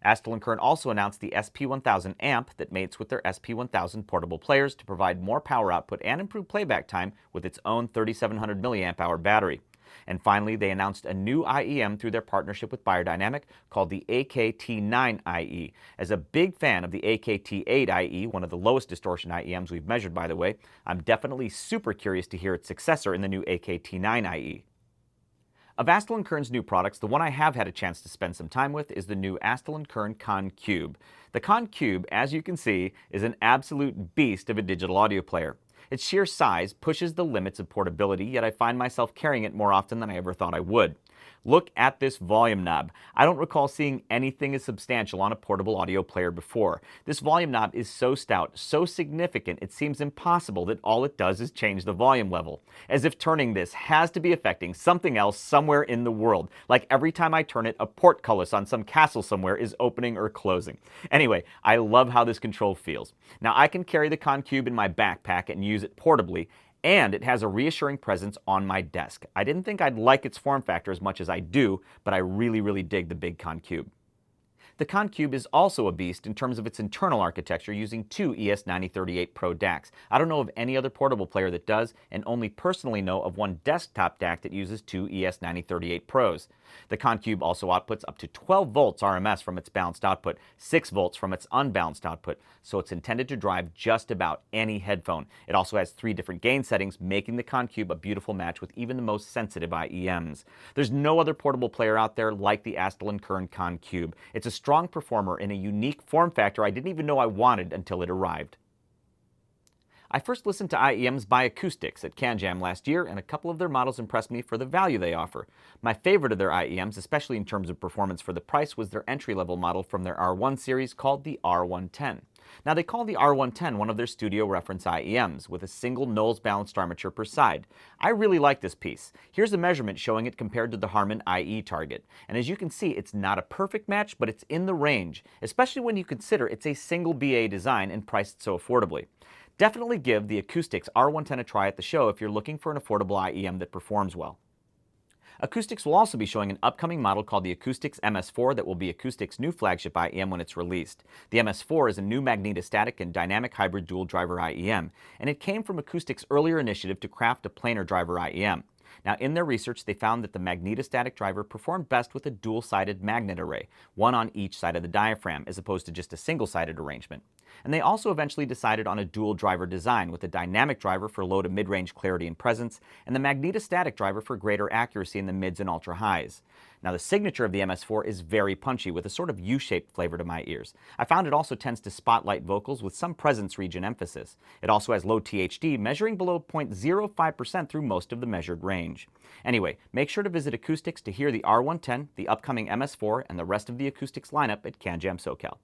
Astel & Kern also announced the SP1000 amp that mates with their SP1000 portable players to provide more power output and improve playback time with its own 3700 mAh battery. And finally, they announced a new IEM through their partnership with Beyerdynamic called the AKT9IE. As a big fan of the AKT8IE, one of the lowest distortion IEMs we've measured, by the way, I'm definitely super curious to hear its successor in the new AKT9IE. Of Astel & Kern's new products, the one I have had a chance to spend some time with is the new Astel & Kern CanCube. The CanCube, as you can see, is an absolute beast of a digital audio player. Its sheer size pushes the limits of portability, yet I find myself carrying it more often than I ever thought I would. Look at this volume knob. I don't recall seeing anything as substantial on a portable audio player before. This volume knob is so stout, so significant, it seems impossible that all it does is change the volume level. As if turning this has to be affecting something else somewhere in the world. Like every time I turn it, a portcullis on some castle somewhere is opening or closing. Anyway, I love how this control feels. Now I can carry the CanCube in my backpack and use it portably, and it has a reassuring presence on my desk. I didn't think I'd like its form factor as much as I do, but I really dig the big CanCube. The CanCube is also a beast in terms of its internal architecture, using 2 ES9038 Pro DACs. I don't know of any other portable player that does, and only personally know of one desktop DAC that uses 2 ES9038 Pros. The CanCube also outputs up to 12 volts RMS from its balanced output, 6 volts from its unbalanced output, so it's intended to drive just about any headphone. It also has 3 different gain settings, making the CanCube a beautiful match with even the most sensitive IEMs. There's no other portable player out there like the Astel & Kern CanCube. It's a strong performer in a unique form factor I didn't even know I wanted until it arrived. I first listened to IEMs by Acoustics at CanJam last year, and a couple of their models impressed me for the value they offer. My favorite of their IEMs, especially in terms of performance for the price, was their entry-level model from their R1 series called the R110. Now, they call the R110 one of their studio reference IEMs, with a single Knowles balanced armature per side. I really like this piece. Here's a measurement showing it compared to the Harman IE target. And as you can see, it's not a perfect match, but it's in the range, especially when you consider it's a single BA design and priced so affordably. Definitely give the Acoustics R110 a try at the show if you're looking for an affordable IEM that performs well. Acoustics will also be showing an upcoming model called the Acoustics MS4 that will be Acoustics' new flagship IEM when it's released. The MS4 is a new magnetostatic and dynamic hybrid dual driver IEM, and it came from Acoustics' earlier initiative to craft a planar driver IEM. Now, in their research, they found that the magnetostatic driver performed best with a dual-sided magnet array, one on each side of the diaphragm, as opposed to just a single-sided arrangement. And they also eventually decided on a dual driver design, with a dynamic driver for low to mid-range clarity and presence, and the magnetostatic driver for greater accuracy in the mids and ultra-highs. Now, the signature of the MS4 is very punchy, with a sort of U-shaped flavor to my ears. I found it also tends to spotlight vocals with some presence region emphasis. It also has low THD, measuring below 0.05% through most of the measured range. Anyway, make sure to visit Acoustics to hear the R110, the upcoming MS4, and the rest of the Acoustics lineup at CanJam SoCal.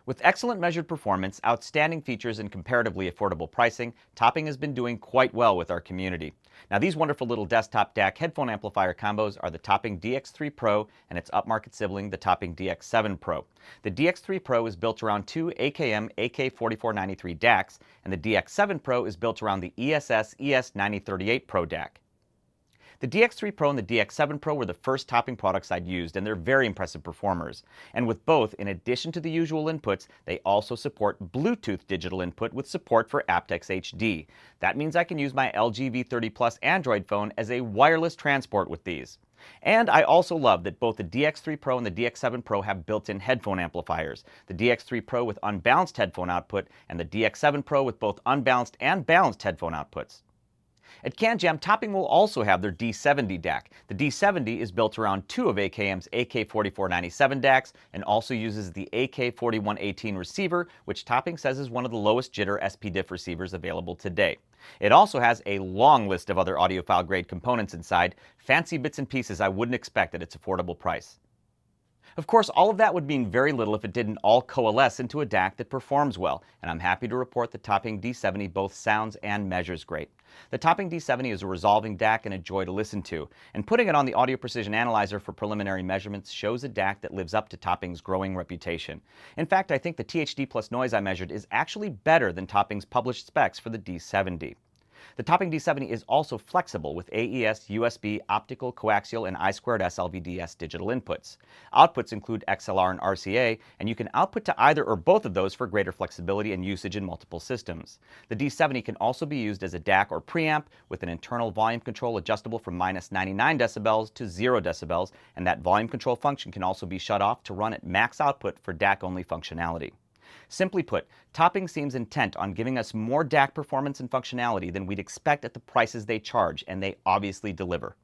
With excellent measured performance, outstanding features, and comparatively affordable pricing, Topping has been doing quite well with our community. Now, these wonderful little desktop DAC headphone amplifier combos are the Topping DX3 Pro and its upmarket sibling, the Topping DX7 Pro. The DX3 Pro is built around two AKM AK4493 DACs, and the DX7 Pro is built around the ESS ES9038 Pro DAC. The DX3 Pro and the DX7 Pro were the first Topping products I'd used, and they're very impressive performers. And with both, in addition to the usual inputs, they also support Bluetooth digital input with support for aptX HD. That means I can use my LG V30 Plus Android phone as a wireless transport with these. And I also love that both the DX3 Pro and the DX7 Pro have built-in headphone amplifiers. The DX3 Pro with unbalanced headphone output, and the DX7 Pro with both unbalanced and balanced headphone outputs. At CanJam, Topping will also have their D70 DAC. The D70 is built around two of AKM's AK4497 DACs and also uses the AK4118 receiver, which Topping says is one of the lowest jitter SPDIF receivers available today. It also has a long list of other audiophile grade components inside, fancy bits and pieces I wouldn't expect at its affordable price. Of course, all of that would mean very little if it didn't all coalesce into a DAC that performs well, and I'm happy to report the Topping D70 both sounds and measures great. The Topping D70 is a resolving DAC and a joy to listen to, and putting it on the Audio Precision Analyzer for preliminary measurements shows a DAC that lives up to Topping's growing reputation. In fact, I think the THD plus noise I measured is actually better than Topping's published specs for the D70. The Topping D70 is also flexible with AES, USB, optical, coaxial, and I2S LVDS digital inputs. Outputs include XLR and RCA, and you can output to either or both of those for greater flexibility and usage in multiple systems. The D70 can also be used as a DAC or preamp with an internal volume control adjustable from -99 decibels to 0 decibels, and that volume control function can also be shut off to run at max output for DAC-only functionality. Simply put, Topping seems intent on giving us more DAC performance and functionality than we'd expect at the prices they charge, and they obviously deliver.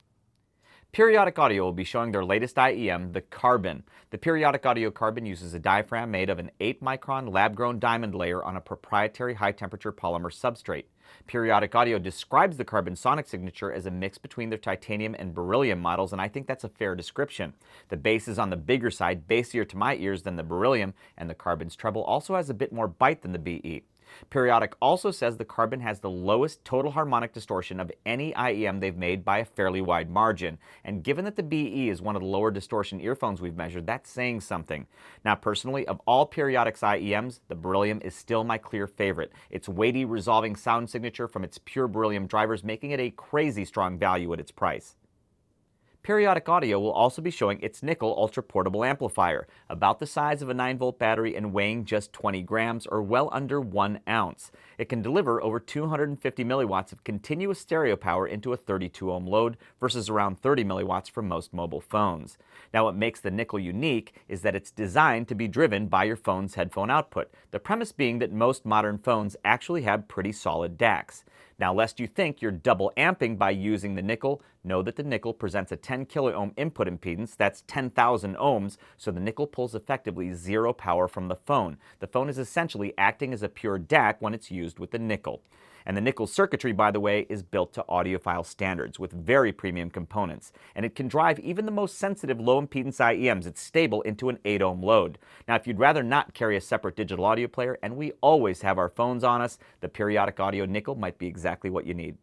Periodic Audio will be showing their latest IEM, the Carbon. The Periodic Audio Carbon uses a diaphragm made of an 8-micron lab-grown diamond layer on a proprietary high-temperature polymer substrate. Periodic Audio describes the Carbon sonic signature as a mix between their titanium and beryllium models, and I think that's a fair description. The bass is on the bigger side, bassier to my ears than the beryllium, and the Carbon's treble also has a bit more bite than the BE. Periodic also says the Carbon has the lowest total harmonic distortion of any IEM they've made by a fairly wide margin, and given that the BE is one of the lower distortion earphones we've measured, that's saying something. Now personally, of all Periodic's IEMs, the beryllium is still my clear favorite. Its weighty, resolving sound signature from its pure beryllium drivers making it a crazy strong value at its price. Periodic Audio will also be showing its nickel ultra-portable amplifier, about the size of a 9-volt battery and weighing just 20 grams or well under 1 ounce. It can deliver over 250 milliwatts of continuous stereo power into a 32-ohm load versus around 30 milliwatts for most mobile phones. Now, what makes the nickel unique is that it's designed to be driven by your phone's headphone output, the premise being that most modern phones actually have pretty solid DACs. Now, lest you think you're double amping by using the nickel, know that the nickel presents a 10 kiloohm input impedance, that's 10,000 ohms, so the nickel pulls effectively zero power from the phone. The phone is essentially acting as a pure DAC when it's used with the nickel. And the nickel circuitry, by the way, is built to audiophile standards with very premium components. And it can drive even the most sensitive low-impedance IEMs. It's stable into an 8-ohm load. Now, if you'd rather not carry a separate digital audio player, and we always have our phones on us, the periodic audio nickel might be exactly what you need.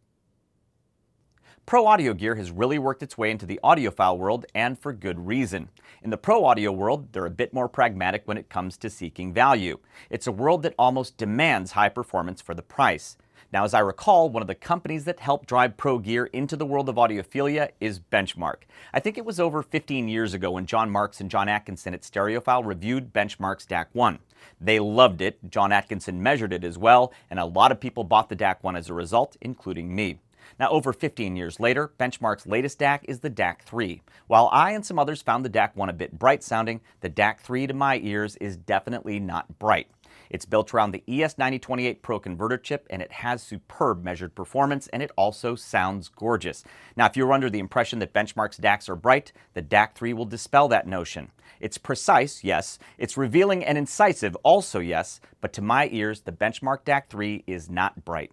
ProAudio gear has really worked its way into the audiophile world, and for good reason. In the ProAudio world, they're a bit more pragmatic when it comes to seeking value. It's a world that almost demands high performance for the price. Now, as I recall, one of the companies that helped drive Pro gear into the world of audiophilia is Benchmark. I think it was over 15 years ago when John Marks and John Atkinson at Stereophile reviewed Benchmark's DAC1. They loved it, John Atkinson measured it as well, and a lot of people bought the DAC1 as a result, including me. Now, over 15 years later, Benchmark's latest DAC is the DAC3. While I and some others found the DAC1 a bit bright sounding, the DAC3 to my ears is definitely not bright. It's built around the ES9028 Pro converter chip, and it has superb measured performance, and it also sounds gorgeous. Now, if you're under the impression that Benchmark's DACs are bright, the DAC3 will dispel that notion. It's precise, yes. It's revealing and incisive, also yes. But to my ears, the Benchmark DAC3 is not bright.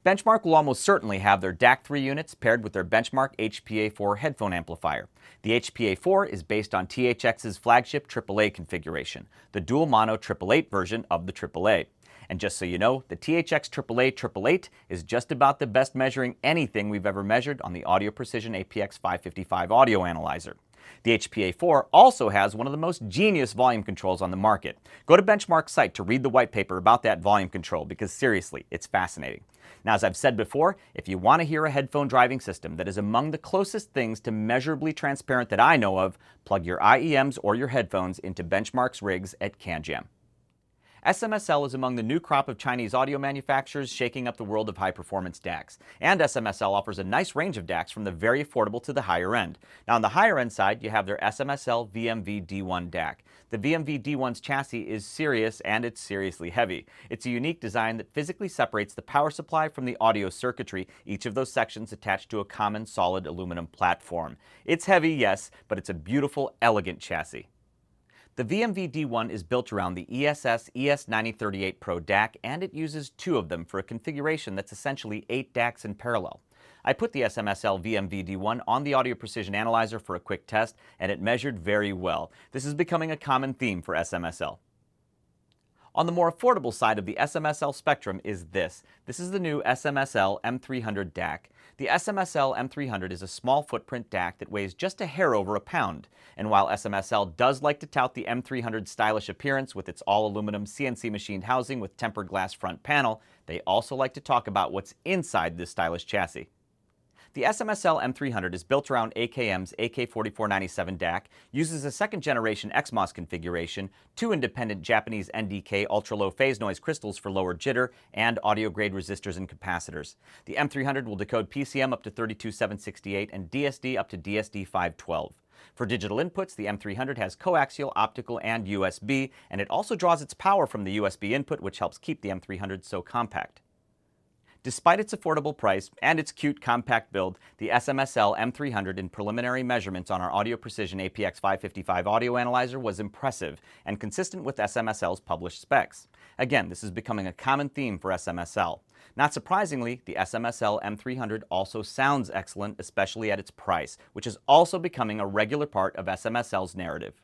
Benchmark will almost certainly have their DAC3 units paired with their Benchmark HPA4 headphone amplifier. The HPA4 is based on THX's flagship AAA configuration, the dual mono 888 version of the AAA. And just so you know, the THX AAA 888 is just about the best measuring anything we've ever measured on the Audio Precision APX 555 audio analyzer. The HPA4 also has one of the most genius volume controls on the market. Go to Benchmark's site to read the white paper about that volume control because seriously, it's fascinating. Now, as I've said before, if you want to hear a headphone driving system that is among the closest things to measurably transparent that I know of, plug your IEMs or your headphones into Benchmark's rigs at CanJam. SMSL is among the new crop of Chinese audio manufacturers shaking up the world of high-performance DACs. And SMSL offers a nice range of DACs from the very affordable to the higher end. Now, on the higher end side, you have their SMSL VMV D1 DAC. The VMV D1's chassis is serious, and it's seriously heavy. It's a unique design that physically separates the power supply from the audio circuitry, each of those sections attached to a common solid aluminum platform. It's heavy, yes, but it's a beautiful, elegant chassis. The VMV D1 is built around the ESS ES9038 Pro DAC, and it uses two of them for a configuration that's essentially 8 DACs in parallel. I put the SMSL VMV D1 on the Audio Precision Analyzer for a quick test, and it measured very well. This is becoming a common theme for SMSL. On the more affordable side of the SMSL spectrum is this. This is the new SMSL M300 DAC. The SMSL M300 is a small footprint DAC that weighs just a hair over a pound. And while SMSL does like to tout the M300's stylish appearance with its all-aluminum CNC machined housing with tempered glass front panel, they also like to talk about what's inside this stylish chassis. The SMSL M300 is built around AKM's AK4497 DAC, uses a second-generation XMOS configuration, 2 independent Japanese NDK ultra-low phase noise crystals for lower jitter, and audio-grade resistors and capacitors. The M300 will decode PCM up to 32768 and DSD up to DSD 512. For digital inputs, the M300 has coaxial, optical, and USB, and it also draws its power from the USB input, which helps keep the M300 so compact. Despite its affordable price and its cute, compact build, the SMSL M300 in preliminary measurements on our Audio Precision APX 555 audio analyzer was impressive and consistent with SMSL's published specs. Again, this is becoming a common theme for SMSL. Not surprisingly, the SMSL M300 also sounds excellent, especially at its price, which is also becoming a regular part of SMSL's narrative.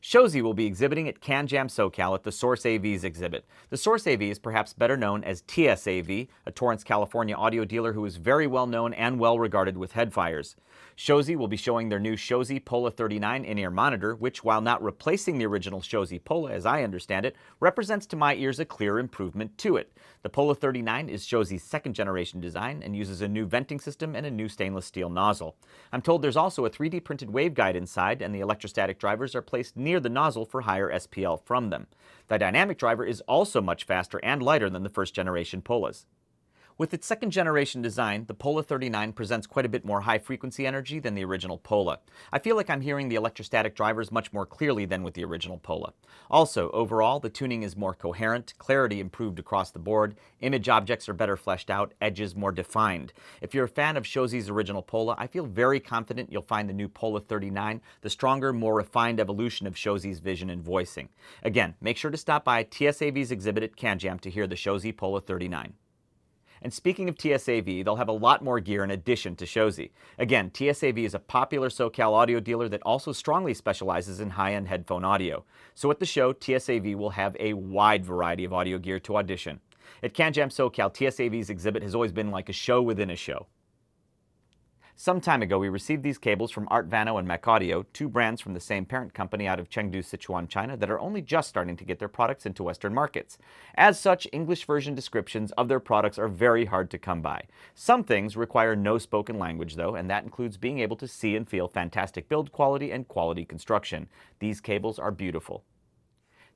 Shozi will be exhibiting at CanJam SoCal at the Source AV's exhibit. The Source AV is perhaps better known as TSAV, a Torrance, California audio dealer who is very well known and well regarded with headfires. Shozi will be showing their new Shozi Pola 39 in-ear monitor, which, while not replacing the original Shozi Pola as I understand it, represents to my ears a clear improvement to it. The Pola 39 is Shozi's second-generation design and uses a new venting system and a new stainless steel nozzle. I'm told there's also a 3D printed waveguide inside, and the electrostatic drivers are placed near the nozzle for higher SPL from them. The dynamic driver is also much faster and lighter than the first-generation Polas. With its second generation design, the Pola 39 presents quite a bit more high frequency energy than the original Pola. I feel like I'm hearing the electrostatic drivers much more clearly than with the original Pola. Also, overall, the tuning is more coherent, clarity improved across the board, image objects are better fleshed out, edges more defined. If you're a fan of Shozi's original Pola, I feel very confident you'll find the new Pola 39 the stronger, more refined evolution of Shozi's vision and voicing. Again, make sure to stop by TSAV's exhibit at CanJam to hear the Shozi Pola 39. And speaking of TSAV, they'll have a lot more gear in addition to Shozi. Again, TSAV is a popular SoCal audio dealer that also strongly specializes in high-end headphone audio. So at the show, TSAV will have a wide variety of audio gear to audition. At CanJam SoCal, TSAV's exhibit has always been like a show within a show. Some time ago, we received these cables from Artvano and Mech Audio, two brands from the same parent company out of Chengdu, Sichuan, China, that are only just starting to get their products into Western markets. As such, English version descriptions of their products are very hard to come by. Some things require no spoken language, though, and that includes being able to see and feel fantastic build quality and quality construction. These cables are beautiful.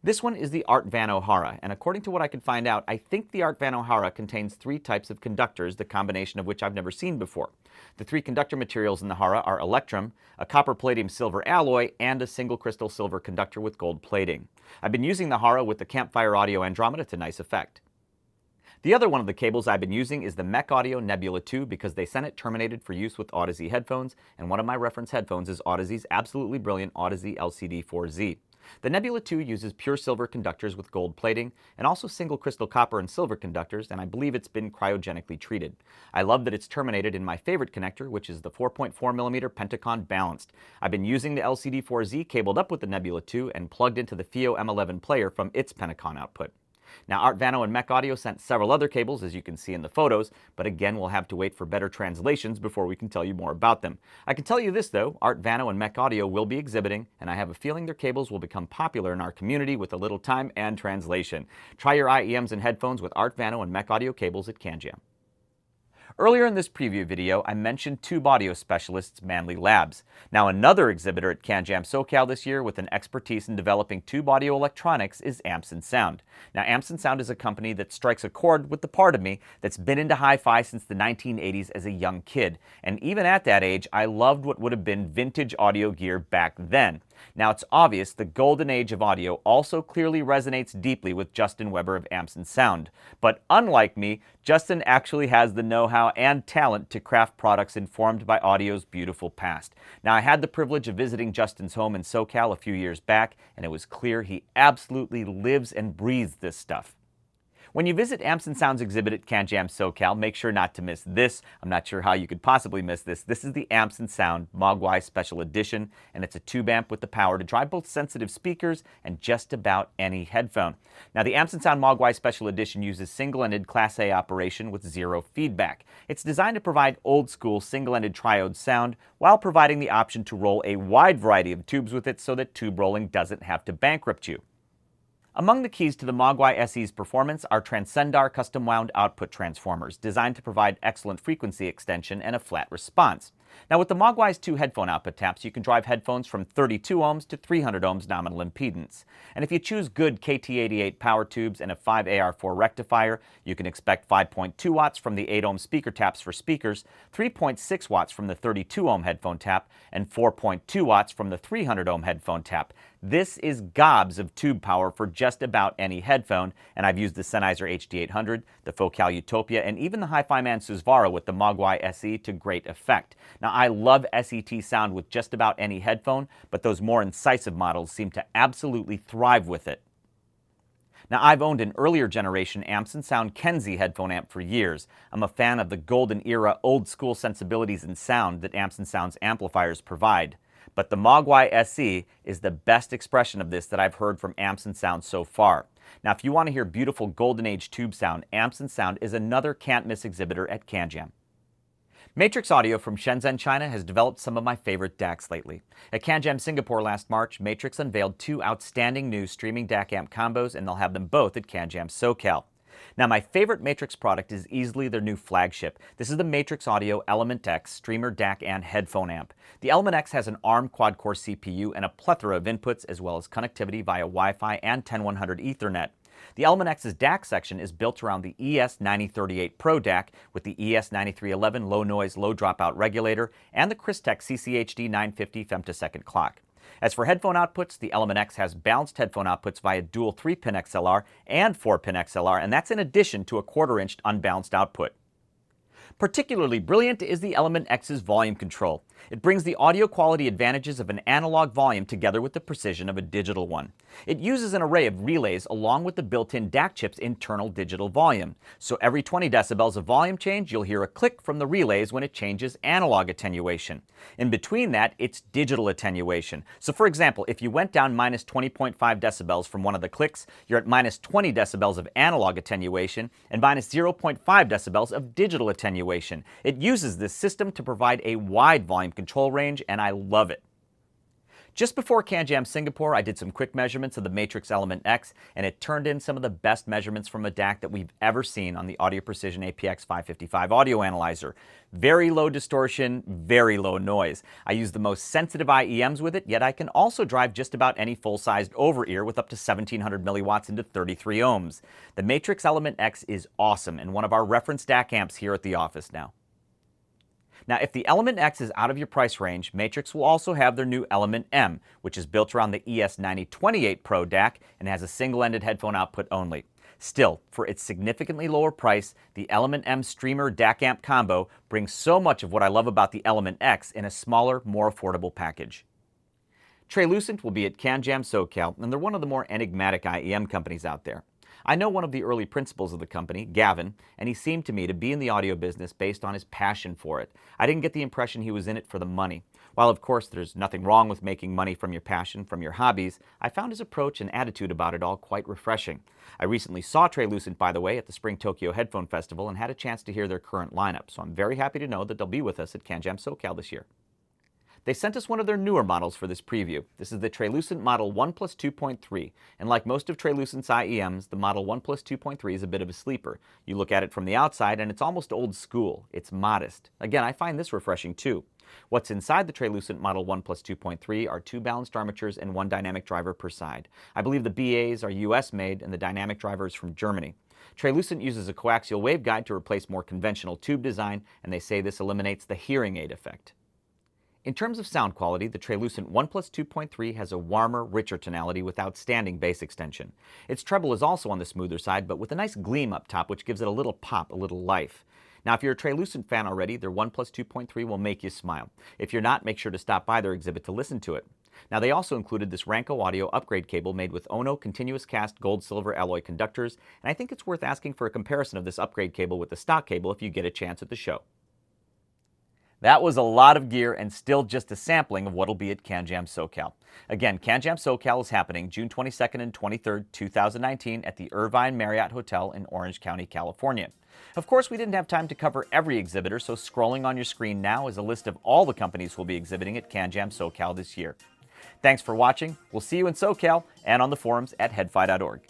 This one is the Artvano Hara, and according to what I could find out, I think the Artvano Hara contains three types of conductors, the combination of which I've never seen before. The three conductor materials in the Hara are electrum, a copper palladium silver alloy, and a single crystal silver conductor with gold plating. I've been using the Hara with the Campfire Audio Andromeda to nice effect. The other one of the cables I've been using is the Mech Audio Nebula 2 because they sent it terminated for use with Odyssey headphones, and one of my reference headphones is Odyssey's absolutely brilliant Odyssey LCD4Z. The Nebula 2 uses pure silver conductors with gold plating, and also single crystal copper and silver conductors, and I believe it's been cryogenically treated. I love that it's terminated in my favorite connector, which is the 4.4mm Pentacon balanced. I've been using the LCD4Z cabled up with the Nebula 2 and plugged into the Pheo M11 player from its Pentacon output. Now, Artvano and Mech Audio sent several other cables, as you can see in the photos, but again, we'll have to wait for better translations before we can tell you more about them. I can tell you this, though, Artvano and Mech Audio will be exhibiting, and I have a feeling their cables will become popular in our community with a little time and translation. Try your IEMs and headphones with Artvano and Mech Audio cables at CanJam. Earlier in this preview video, I mentioned tube audio specialists Manley Labs. Now, another exhibitor at CanJam SoCal this year with an expertise in developing tube audio electronics is Amps & Sound. Now, Amps & Sound is a company that strikes a chord with the part of me that's been into hi-fi since the 1980s as a young kid. And even at that age, I loved what would have been vintage audio gear back then. Now, it's obvious the golden age of audio also clearly resonates deeply with Justin Weber of Amps & Sound. But unlike me, Justin actually has the know-how and talent to craft products informed by audio's beautiful past. Now, I had the privilege of visiting Justin's home in SoCal a few years back, and it was clear he absolutely lives and breathes this stuff. When you visit Amps & Sound's exhibit at CanJam SoCal, make sure not to miss this. I'm not sure how you could possibly miss this. This is the Amps & Sound Mogwai Special Edition, and it's a tube amp with the power to drive both sensitive speakers and just about any headphone. Now, the Amps & Sound Mogwai Special Edition uses single-ended Class A operation with zero feedback. It's designed to provide old-school single-ended triode sound while providing the option to roll a wide variety of tubes with it so that tube rolling doesn't have to bankrupt you. Among the keys to the Mogwai SE's performance are Transcendar custom-wound output transformers, designed to provide excellent frequency extension and a flat response. Now, with the Mogwai's two headphone output taps, you can drive headphones from 32 ohms to 300 ohms nominal impedance. And if you choose good KT88 power tubes and a 5AR4 rectifier, you can expect 5.2 watts from the 8 ohm speaker taps for speakers, 3.6 watts from the 32 ohm headphone tap, and 4.2 watts from the 300 ohm headphone tap. This is gobs of tube power for just about any headphone, and I've used the Sennheiser HD1000, the FoCal Utopia, and even the HiFiMan Susvara with the Mogwai SE to great effect. Now, I love SET sound with just about any headphone, but those more incisive models seem to absolutely thrive with it. Now, I've owned an earlier generation Amps & Sound Kenzie headphone amp for years. I'm a fan of the golden era old-school sensibilities and sound that Amps & Sound's amplifiers provide. But the Mogwai SE is the best expression of this that I've heard from Amps & Sound so far. Now, if you want to hear beautiful golden age tube sound, Amps & Sound is another can't-miss exhibitor at CanJam. Matrix Audio from Shenzhen, China has developed some of my favorite DACs lately. At CanJam Singapore last March, Matrix unveiled two outstanding new streaming DAC amp combos, and they'll have them both at CanJam SoCal. Now, my favorite Matrix product is easily their new flagship. This is the Matrix Audio Element X streamer DAC and headphone amp. The Element X has an ARM quad-core CPU and a plethora of inputs, as well as connectivity via Wi-Fi and 10100 Ethernet. The Element X's DAC section is built around the ES9038 Pro DAC with the ES9311 low noise, low dropout regulator and the Crystech CCHD 950 femtosecond clock. As for headphone outputs, the Element X has balanced headphone outputs via dual 3-pin XLR and 4-pin XLR, and that's in addition to a 1/4-inch unbalanced output. Particularly brilliant is the Element X's volume control. It brings the audio quality advantages of an analog volume together with the precision of a digital one. It uses an array of relays along with the built-in DAC chip's internal digital volume. So every 20 decibels of volume change, you'll hear a click from the relays when it changes analog attenuation. In between that, it's digital attenuation. So for example, if you went down minus 20.5 decibels from one of the clicks, you're at minus 20 decibels of analog attenuation and minus 0.5 decibels of digital attenuation. It uses this system to provide a wide volume control range, and I love it. Just before CanJam Singapore, I did some quick measurements of the Matrix Element X, and it turned in some of the best measurements from a DAC that we've ever seen on the Audio Precision APX 555 audio analyzer. Very low distortion, very low noise. I use the most sensitive IEMs with it, yet I can also drive just about any full-sized over-ear with up to 1700 milliwatts into 33 ohms. The Matrix Element X is awesome and one of our reference DAC amps here at the office now. Now, if the Element X is out of your price range, Matrix will also have their new Element M, which is built around the ES9028 Pro DAC and has a single-ended headphone output only. Still, for its significantly lower price, the Element M Streamer DAC amp combo brings so much of what I love about the Element X in a smaller, more affordable package. Translucent will be at CanJam SoCal, and they're one of the more enigmatic IEM companies out there. I know one of the early principals of the company, Gavin, and he seemed to me to be in the audio business based on his passion for it. I didn't get the impression he was in it for the money. While of course there's nothing wrong with making money from your passion, from your hobbies, I found his approach and attitude about it all quite refreshing. I recently saw Translucent, by the way, at the Spring Tokyo Headphone Festival and had a chance to hear their current lineup, so I'm very happy to know that they'll be with us at CanJam SoCal this year. They sent us one of their newer models for this preview. This is the Translucent Model 1 Plus 2.3, and like most of Translucent's IEMs, the Model 1 Plus 2.3 is a bit of a sleeper. You look at it from the outside and it's almost old school. It's modest. Again, I find this refreshing too. What's inside the Translucent Model 1 Plus 2.3 are 2 balanced armatures and 1 dynamic driver per side. I believe the BAs are US made and the dynamic driver is from Germany. Translucent uses a coaxial waveguide to replace more conventional tube design, and they say this eliminates the hearing aid effect. In terms of sound quality, the Translucent 1 Plus 2.3 has a warmer, richer tonality with outstanding bass extension. Its treble is also on the smoother side, but with a nice gleam up top, which gives it a little pop, a little life. Now, if you're a Translucent fan already, their 1 Plus 2.3 will make you smile. If you're not, make sure to stop by their exhibit to listen to it. Now, they also included this Ranco Audio upgrade cable made with Ono continuous cast gold-silver alloy conductors, and I think it's worth asking for a comparison of this upgrade cable with the stock cable if you get a chance at the show. That was a lot of gear and still just a sampling of what'll be at CanJam SoCal. Again, CanJam SoCal is happening June 22nd and 23rd, 2019 at the Irvine Marriott Hotel in Orange County, California. Of course, we didn't have time to cover every exhibitor, so scrolling on your screen now is a list of all the companies who will be exhibiting at CanJam SoCal this year. Thanks for watching. We'll see you in SoCal and on the forums at headfi.org.